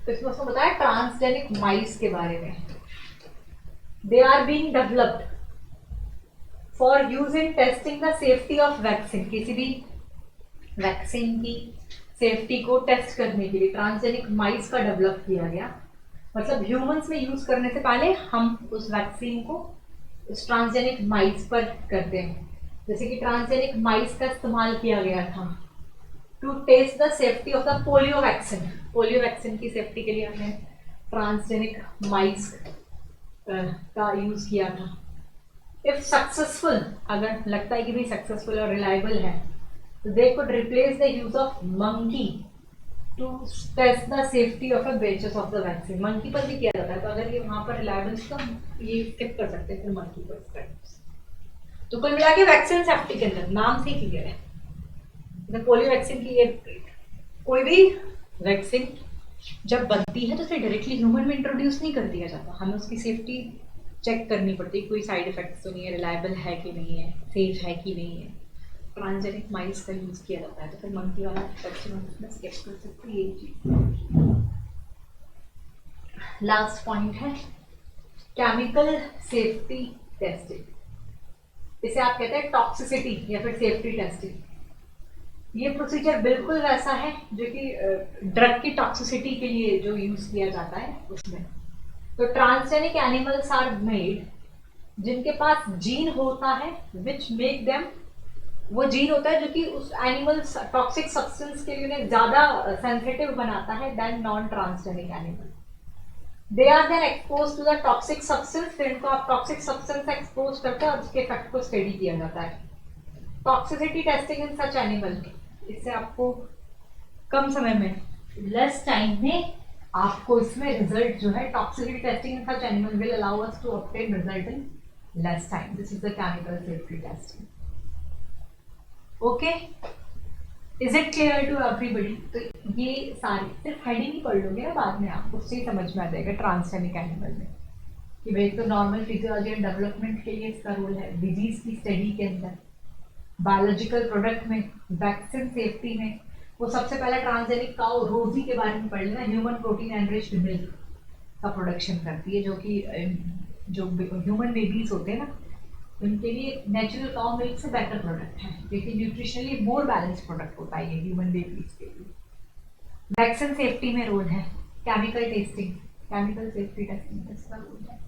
तो इसमें उसको बताया ट्रांसजेनिक माइस के बारे में। They are being developed for use in testing the safety of vaccine, किसी भी वैक्सीन की सेफ्टी को टेस्ट करने के लिए ट्रांसजेनिक माइस का डेवलप किया गया। मतलब ह्यूमंस में यूज करने से पहले हम उस वैक्सीन को उस ट्रांसजेनिक माइस पर करते हैं। जैसे कि ट्रांसजेनिक माइस का इस्तेमाल किया गया था to test the safety of the polio vaccine. Polio vaccine की सेफ्टी के लिए हमने ट्रांसजेनिक माइस का यूज किया था। इफ सक्सेसफुल, अगर लगता है कि भी सक्सेसफुल और रिलायबल है, तो they could replace the use of monkey to test the safety of a batches of the vaccine. Monkey पर भी किया जाता है, तो अगर ये वहां पर रिलायबल तो ये स्किप कर सकते हैं फिर मंकी पर। तो कुल मिला के वैक्सीन सेफ्टी के अंदर नाम से ही क्लियर है। पोलियो वैक्सीन की ये, कोई भी वैक्सीन जब बनती है तो फिर डायरेक्टली ह्यूमन में इंट्रोड्यूस नहीं कर दिया जाता, हमें उसकी सेफ्टी चेक करनी पड़ती है, कोई साइड इफेक्ट्स तो नहीं है, रिलायबल है कि नहीं है, सेफ है कि नहीं है। ट्रांसजेनिक माइस का यूज किया जाता है, तो फिर मंकी वाला वैक्सीन स्किप कर सकते हैं। ये चीज लास्ट पॉइंट है केमिकल सेफ्टी टेस्टिंग। इसे आप कहते हैं टॉक्सिसिटी या फिर सेफ्टी टेस्टिंग। ये प्रोसीजर बिल्कुल वैसा है जो कि ड्रग की टॉक्सिसिटी के लिए जो यूज किया जाता है उसमें। तो ट्रांसजेनिक एनिमल्स आर मेड जिनके पास जीन होता है विच मेक देम, वो जीन होता है जो कि उस एनिमल्स टॉक्सिक सब्सटेंस के लिए उन्हें ज्यादा सेंसिटिव बनाता है then non transgenic animal. They are then expose to the toxic substance, फिर इनको आप टॉक्सिक सब्सटेंस एक्सपोज करते हैं और उसके इफेक्ट को स्टडी किया जाता है। Toxicity testing in such animal, इससे आपको कम समय में, लेस टाइम में आपको इसमें रिजल्ट जो है, toxicity testing in such animal will allow us to obtain result in less time. This is the chemical safety testing. Okay, is it clear to everybody? तो ये सारे सिर्फ हेडिंग ही पढ़ लोगे ना, बाद में आपको उससे ही समझ में आ जाएगा ट्रांसजेनिक एनिमल में कि भाई तो नॉर्मल फिजियोलॉजी एंड डेवलपमेंट के लिए इसका रोल है, डिजीज की स्टडी के अंदर, बायोलॉजिकल प्रोडक्ट में, वैक्सीन सेफ्टी में। वो सबसे पहले ट्रांसजेनिक काउ रोजी के बारे में पढ़ लेना, ह्यूमन प्रोटीन एनरिच्ड मिल्क का प्रोडक्शन करती है, जो कि जो ह्यूमन बेबीज होते हैं ना, उनके लिए नेचुरल काउ मिल्क से बेटर प्रोडक्ट है, लेकिन न्यूट्रिशनली मोर बैलेंस प्रोडक्ट होता है ये ह्यूमन बेबीज के लिए। वैक्सीन सेफ्टी में रोल है chemical testing, chemical safety testing इसका रोल है।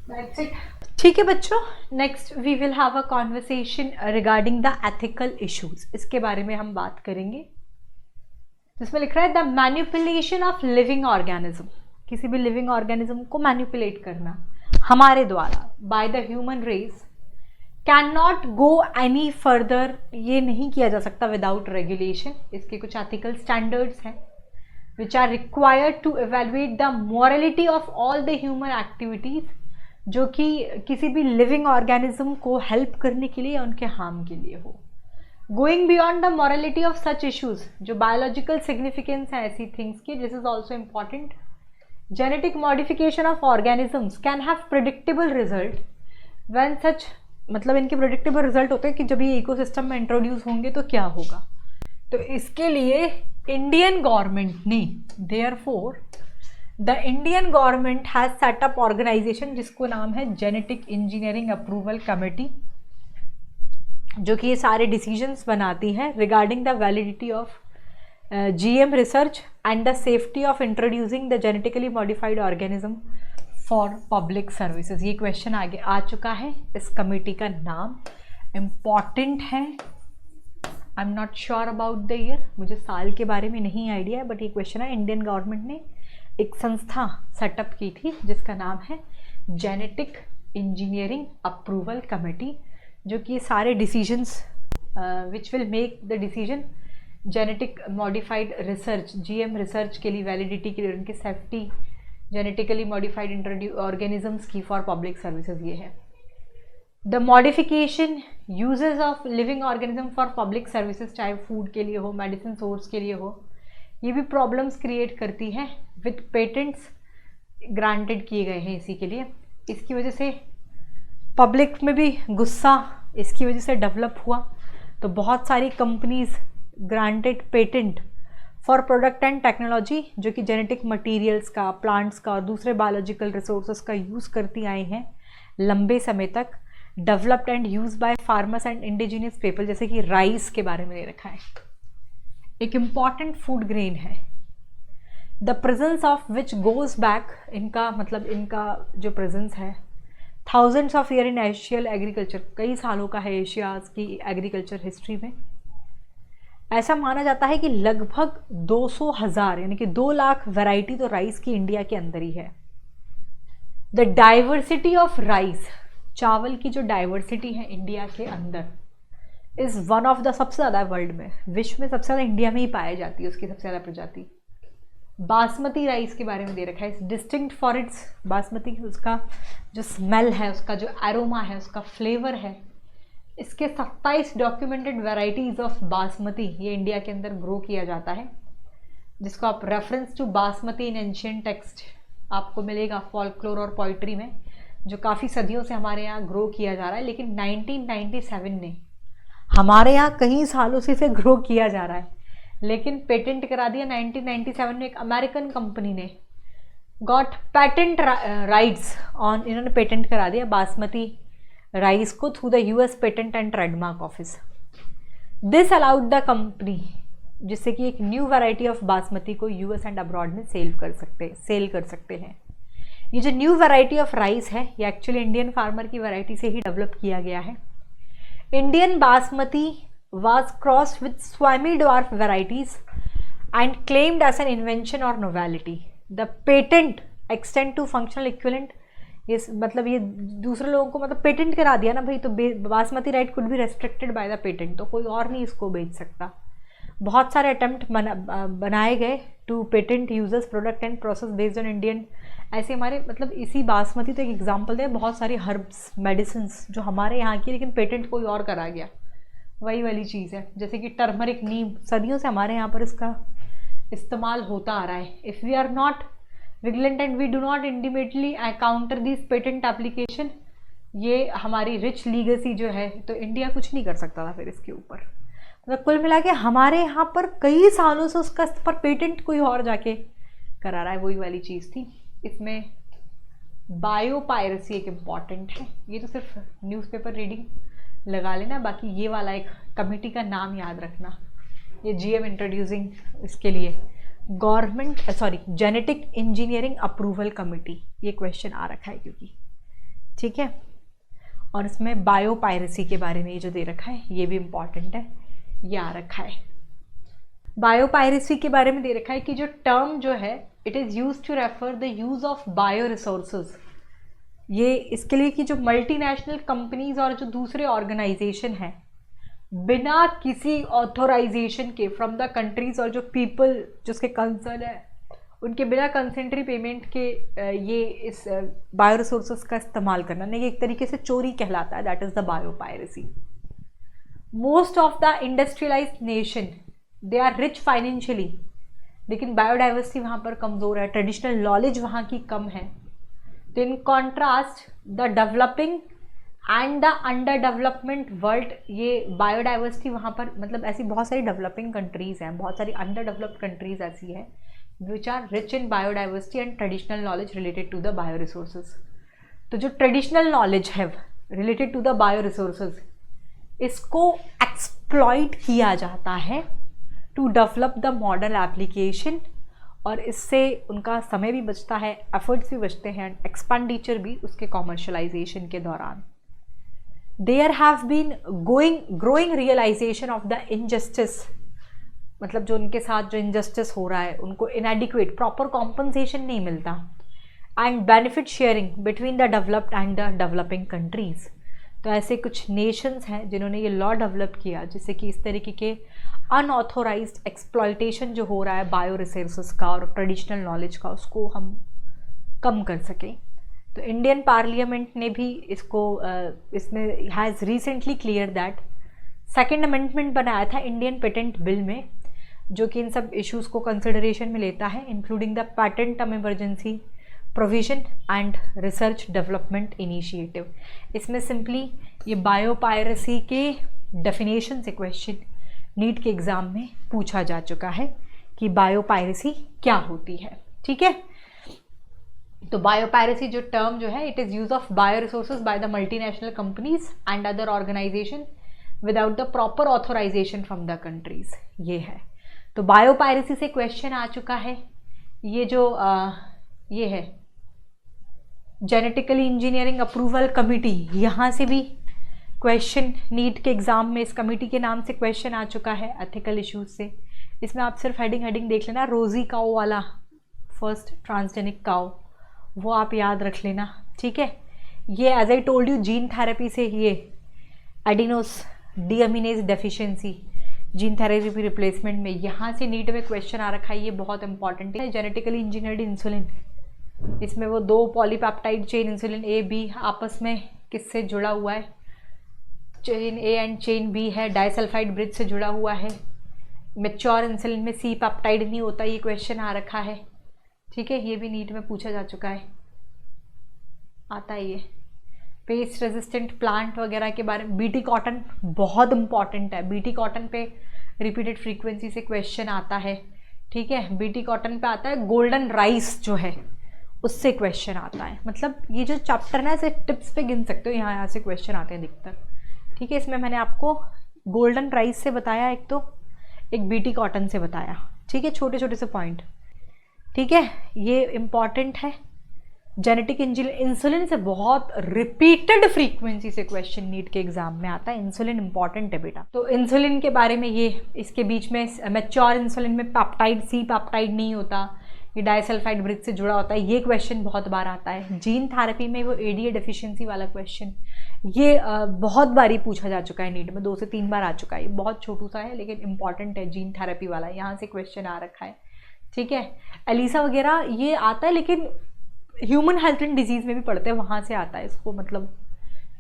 That's it. ठीक है बच्चों, next we will have a conversation regarding the ethical issues. इसके बारे में हम बात करेंगे। जिसमें लिख रहा है the manipulation of living organism, किसी भी लिविंग ऑर्गेनिज्म को मैनिपुलेट करना हमारे द्वारा by the human race can not go any further, ये नहीं किया जा सकता विदाउट रेगुलेशन। इसके कुछ एथिकल स्टैंडर्ड्स हैं which are required to evaluate the morality of all the human activities, जो कि किसी भी लिविंग ऑर्गेनिज्म को हेल्प करने के लिए या उनके हार्म के लिए हो। Going beyond the morality of such issues, जो बायोलॉजिकल सिग्निफिकेंस है ऐसी थिंग्स की, this is also important. Genetic modification of organisms can have predictable result when such, मतलब इनके प्रिडिक्टेबल रिजल्ट होते हैं कि जब ये इकोसिस्टम में इंट्रोड्यूस होंगे तो क्या होगा। तो इसके लिए इंडियन गवर्नमेंट ने, therefore the Indian government has set up organisation जिसको नाम है जेनेटिक इंजीनियरिंग अप्रूवल कमेटी, जो कि ये सारे डिसीजंस बनाती है regarding the validity of GM research and the safety of introducing the genetically modified organism for public services. ये क्वेश्चन आगे आ चुका है। इस कमेटी का नाम इम्पॉर्टेंट है, I am not sure about the year, मुझे साल के बारे में नहीं आइडिया है, बट ये क्वेश्चन है। इंडियन गवर्नमेंट ने एक संस्था सेटअप की थी जिसका नाम है जेनेटिक इंजीनियरिंग अप्रूवल कमेटी, जो कि सारे decisions which will make the decision genetic modified research, GM research के लिए, वैलिडिटी के लिए, उनकी सेफ्टी, जेनेटिकली मॉडिफाइड ऑर्गेनिजम्स की फॉर पब्लिक सर्विसेज ये है। The modification uses of living organism for public services, चाहे फूड के लिए हो, मेडिसिन सोर्स के लिए हो, ये भी प्रॉब्लम्स क्रिएट करती है विथ पेटेंट्स ग्रांटेड किए गए हैं इसी के लिए। इसकी वजह से पब्लिक में भी गुस्सा इसकी वजह से डेवलप हुआ, तो बहुत सारी companies granted patent for product and technology जो कि जेनेटिक मटेरियल्स का, प्लांट्स का और दूसरे बायोलॉजिकल रिसोर्सेज का यूज़ करती आई हैं लंबे समय तक, developed and use by farmers and indigenous people, जैसे कि राइस के बारे में दे रखा है, एक इम्पॉर्टेंट फूड ग्रेन है, the presence of which goes back, इनका मतलब इनका जो प्रेजेंस है thousands of year in Asian agriculture, कई सालों का है एशियाज की एग्रीकल्चर हिस्ट्री में, ऐसा माना जाता है कि लगभग 200,000 यानी कि 2 लाख वैरायटी तो राइस की इंडिया के अंदर ही है। द डाइवर्सिटी ऑफ राइस, चावल की जो डाइवर्सिटी है इंडिया के अंदर, इज वन ऑफ द, सबसे ज़्यादा वर्ल्ड में, विश्व में सबसे ज़्यादा इंडिया में ही पाई जाती है उसकी सबसे ज़्यादा प्रजाति। बासमती राइस के बारे में दे रखा है, डिस्टिंक्ट फॉर इट्स, बासमती उसका जो स्मेल है, उसका जो एरोमा है, उसका फ्लेवर है, इसके 27 डॉक्यूमेंटेड वैराइटीज़ ऑफ बासमती ये इंडिया के अंदर ग्रो किया जाता है, जिसको आप reference to basmati in ancient text आपको मिलेगा फॉल्कलोर और पोइट्री में, जो काफ़ी सदियों से हमारे यहाँ ग्रो किया जा रहा है। लेकिन 1997 ने हमारे यहाँ कई सालों से इसे ग्रो किया जा रहा है, लेकिन पेटेंट करा दिया 1997 में। एक अमेरिकन कंपनी ने गॉट पेटेंट राइट्स ऑन, इन्होंने पेटेंट करा दिया बासमती राइस को through the US patent and trademark office. This allowed the company, जिससे कि एक न्यू वैरायटी ऑफ बासमती को यूएस एंड अब्रॉड में सेल कर सकते हैं। ये जो न्यू वैरायटी ऑफ राइस है ये एक्चुअली इंडियन फार्मर की वैरायटी से ही डेवलप किया गया है। Indian basmati was crossed with Swami dwarf varieties and claimed as an invention or novelty. The patent extend to functional equivalent, ये मतलब ये दूसरे लोगों को मतलब पेटेंट करा दिया ना भाई, तो basmati right could be restricted by the patent, तो कोई और नहीं इसको बेच सकता। बहुत सारे अटेम्प्ट बनाए गए to patent users product and process based on Indian, ऐसे हमारे मतलब इसी बासमती तो एक एग्जाम्पल दे, बहुत सारी हर्ब्स मेडिसिन जो हमारे यहाँ की, लेकिन पेटेंट कोई और करा गया, वही वाली चीज़ है। जैसे कि टर्मरिक, नीम, सदियों से हमारे यहाँ पर इसका इस्तेमाल होता आ रहा है। If we are not vigilant and we do not intimately counter this patent application, ये हमारी रिच लीगेसी जो है, तो इंडिया कुछ नहीं कर सकता था फिर इसके ऊपर। मतलब कुल मिला के हमारे यहाँ पर कई सालों से उसका पर पेटेंट कोई और जाके करा रहा है, वही वाली चीज़ थी। इसमें बायोपायरेसी एक इम्पॉर्टेंट है, ये तो सिर्फ न्यूज़पेपर रीडिंग लगा लेना, बाकी ये वाला एक कमेटी का नाम याद रखना, ये जीएम इंट्रोड्यूसिंग इसके लिए government genetic engineering approval committee, ये क्वेश्चन आ रखा है क्योंकि, ठीक है। और इसमें बायोपायरेसी के बारे में ये जो दे रखा है ये भी इम्पॉर्टेंट है, ये आ रखा है। बायोपायरेसी के बारे में दे रखा है कि जो टर्म जो है it is use to refer the use of bio resources, ये इसके लिए कि जो मल्टीनेशनल कंपनीज और जो दूसरे ऑर्गेनाइजेशन हैं बिना किसी ऑथोराइजेशन के फ्रॉम द कंट्रीज, और जो पीपल जिसके कंसर्न है उनके बिना कंसेंट्री पेमेंट के ये इस बायो रिसोर्सेज का इस्तेमाल करना, नहीं, ये एक तरीके से चोरी कहलाता है, that is the biopiracy. Most of the industrialised nation they are rich financially, लेकिन बायोडाइवर्सिटी वहाँ पर कमज़ोर है, ट्रेडिशनल नॉलेज वहाँ की कम है। तो in contrast the developing and the under development world, ये बायोडाइवर्सिटी वहाँ पर मतलब ऐसी बहुत सारी डेवलपिंग कंट्रीज़ हैं, बहुत सारी अंडर डेवलप्ड कंट्रीज़ ऐसी हैं which are rich in biodiversity and traditional knowledge related to the bio resources. तो जो ट्रेडिशनल नॉलेज है related to the bio resources, इसको एक्सप्लॉइट किया जाता है to develop the modern application, और इससे उनका समय भी बचता है, एफर्ट्स भी बचते हैं, एक्सपेंडिचर भी उसके कॉमर्शलाइजेशन के दौरान। There have been growing realisation of the injustice, मतलब जो उनके साथ जो इनजस्टिस हो रहा है उनको इनएडिक्वेट प्रॉपर कॉम्पनसेशन नहीं मिलता, and benefit sharing between the developed and the developing countries. तो ऐसे कुछ नेशंस हैं जिन्होंने ये लॉ डेवलप किया जिससे कि इस तरीके के अनऑथोराइज्ड एक्सप्लॉयटेशन जो हो रहा है बायो रिसोर्सेज का और ट्रेडिशनल नॉलेज का, उसको हम कम कर सकें। तो इंडियन पार्लियामेंट ने भी इसको इसमें has recently clear that, second amendment बनाया था इंडियन पेटेंट बिल में, जो कि इन सब इश्यूज़ को कंसिडरेशन में लेता है, including the patent term emergency provision and research development initiative. इसमें सिंपली ये बायोपायरेसी के डेफिनेशन से क्वेश्चन नीट के एग्ज़ाम में पूछा जा चुका है कि बायोपायरेसी क्या होती है, ठीक है। तो बायोपायरेसी जो टर्म जो है, it is use of bio resources by the multinational companies and other organisation without the proper authorisation from the countries, ये है। तो बायोपायरेसी से क्वेश्चन आ चुका है। ये जो ये है जेनेटिकली इंजीनियरिंग अप्रूवल कमिटी, यहाँ से भी क्वेश्चन नीट के एग्जाम में इस कमेटी के नाम से क्वेश्चन आ चुका है एथिकल इश्यूज से। इसमें आप सिर्फ हेडिंग देख लेना, रोजी काओ वाला फर्स्ट ट्रांसजेनिक काओ, वो आप याद रख लेना, ठीक है। ये as I told you gene therapy से ये adenosine deaminase deficiency gene therapy replacement में यहाँ से नीट में क्वेश्चन आ रखा है, ये बहुत इंपॉर्टेंट है। जेनेटिकली इंजीनियर्ड इंसुलिन, इसमें वो 2 polypeptide chain insulin A B आपस में किससे जुड़ा हुआ है, chain A and chain B है, डाइसल्फाइड ब्रिज से जुड़ा हुआ है। मैच्योर इंसुलिन में सी पेप्टाइड नहीं होता, ये क्वेश्चन आ रखा है, ठीक है। ये भी नीट में पूछा जा चुका है, आता है ये। पेस्ट रेजिस्टेंट प्लांट वगैरह के बारे में, बीटी कॉटन बहुत इंपॉर्टेंट है, बीटी कॉटन पे रिपीटेड फ्रीक्वेंसी से क्वेश्चन आता है, ठीक है। बीटी कॉटन पे आता है, गोल्डन राइस जो है उससे क्वेश्चन आता है। मतलब ये जो चैप्टर ना ऐसे टिप्स पे गिन सकते हो, यहाँ से क्वेश्चन आते हैं अधिकतर, ठीक है। इसमें मैंने आपको गोल्डन राइस से बताया, एक बीटी कॉटन से बताया, ठीक है, छोटे छोटे से पॉइंट, ठीक है। ये इम्पॉर्टेंट है। जेनेटिक इंसुलिन से बहुत रिपीटेड फ्रीक्वेंसी से क्वेश्चन नीट के एग्जाम में आता है, इंसुलिन इंपॉर्टेंट है बेटा। तो इंसुलिन के बारे में ये, इसके बीच में मैच्योर इंसुलिन में पेप्टाइड सी पेप्टाइड नहीं होता, ये डाइसल्फाइड ब्रिज से जुड़ा होता है, ये क्वेश्चन बहुत बार आता है। जीन थेरेपी में वो एडीए डेफिशिएंसी वाला क्वेश्चन, ये बहुत बार ही पूछा जा चुका है नीट में, 2 से 3 बार आ चुका है। बहुत छोटू सा है लेकिन इंपॉर्टेंट है, जीन थेरेपी वाला, यहाँ से क्वेश्चन आ रखा है, ठीक है। एलिसा वगैरह ये आता है, लेकिन ह्यूमन हेल्थ एंड डिजीज़ में भी पढ़ते हैं, वहाँ से आता है इसको, मतलब,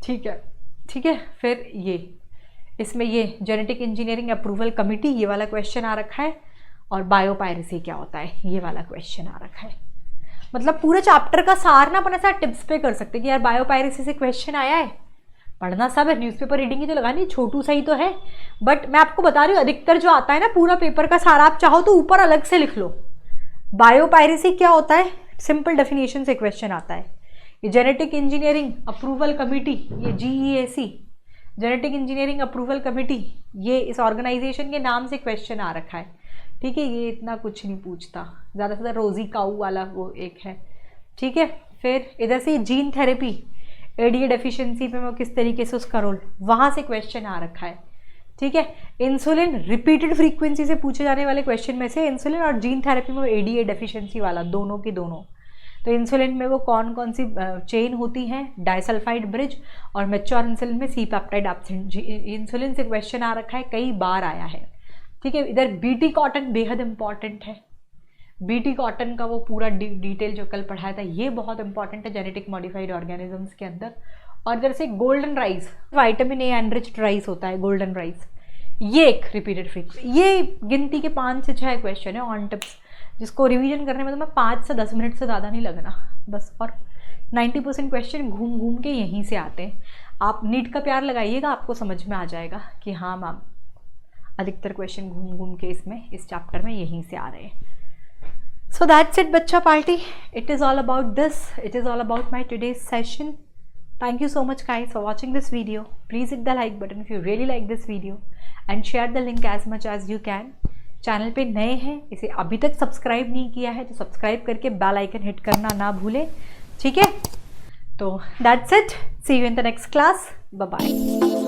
ठीक है, ठीक है। फिर ये इसमें ये जेनेटिक इंजीनियरिंग अप्रूवल कमेटी, ये वाला क्वेश्चन आ रखा है। और बायोपायरेसी क्या होता है, ये वाला क्वेश्चन आ रखा है। मतलब पूरे चैप्टर का सार ना अपन ऐसा टिप्स पे कर सकते कि यार बायोपायरेसी से क्वेश्चन आया है, पढ़ना सब है, न्यूज़पेपर रीडिंग ही तो लगानी, छोटू सही तो है, बट मैं आपको बता रही हूँ अधिकतर जो आता है ना पूरा पेपर का सारा, आप चाहो तो ऊपर अलग से लिख लो। बायोपायरेसी क्या होता है, सिंपल डेफिनेशन से क्वेश्चन आता है। ये जेनेटिक इंजीनियरिंग अप्रूवल कमेटी, ये GEAC genetic engineering approval committee, ये इस ऑर्गेनाइजेशन के नाम से क्वेश्चन आ रखा है, ठीक है। ये इतना कुछ नहीं पूछता, ज़्यादा से ज़्यादा रोजी काऊ वाला वो एक है, ठीक है। फिर इधर से जीन थेरेपी एडीए डेफिशिएंसी पे मैं किस तरीके से उसका रोल, वहाँ से क्वेश्चन आ रखा है, ठीक है। इंसुलिन रिपीटेड फ्रीक्वेंसी से पूछे जाने वाले क्वेश्चन में से इंसुलिन और जीन थेरेपी में एडीए डेफिशिएंसी वाला, दोनों की दोनों। तो इंसुलिन में वो कौन कौन सी चेन होती हैं, डाइसल्फाइड ब्रिज, और मैच्योर इंसुलिन में सी पेप्टाइड एब्सेंट। इंसुलिन से क्वेश्चन आ रखा है, कई बार आया है, ठीक है। इधर बीटी कॉटन बेहद इंपॉर्टेंट है, बीटी कॉटन का वो पूरा डिटेल जो कल पढ़ाया था, ये बहुत इंपॉर्टेंट है जेनेटिक मॉडिफाइड ऑर्गेनिजम्स के अंदर। और इधर से golden rice, vitamin A enriched rice होता है गोल्डन राइस, ये एक रिपीटेड फ्रीक्वेंसी। ये गिनती के 5 से 6 क्वेश्चन है ऑन टिप्स, जिसको रिवीजन करने में तो मैं 5 से 10 मिनट से ज़्यादा नहीं लगना बस। और 90% क्वेश्चन घूम घूम के यहीं से आते हैं। आप नीट का प्यार लगाइएगा, आपको समझ में आ जाएगा कि हाँ मैम, अधिकतर क्वेश्चन घूम घूम के इसमें इस चैप्टर में यहीं से आ रहे हैं। So that's it, Bacha Party. It is all about this. It is all about my today's session. Thank you so much guys for watching this video. Please hit the like button if you really like this video and share the link as much as you can. Channel पे नए हैं, इसे अभी तक subscribe नहीं किया है तो सब्सक्राइब करके बेल आइकन हिट करना ना भूलें, ठीक है। तो that's it. See you in the next class. Bye bye.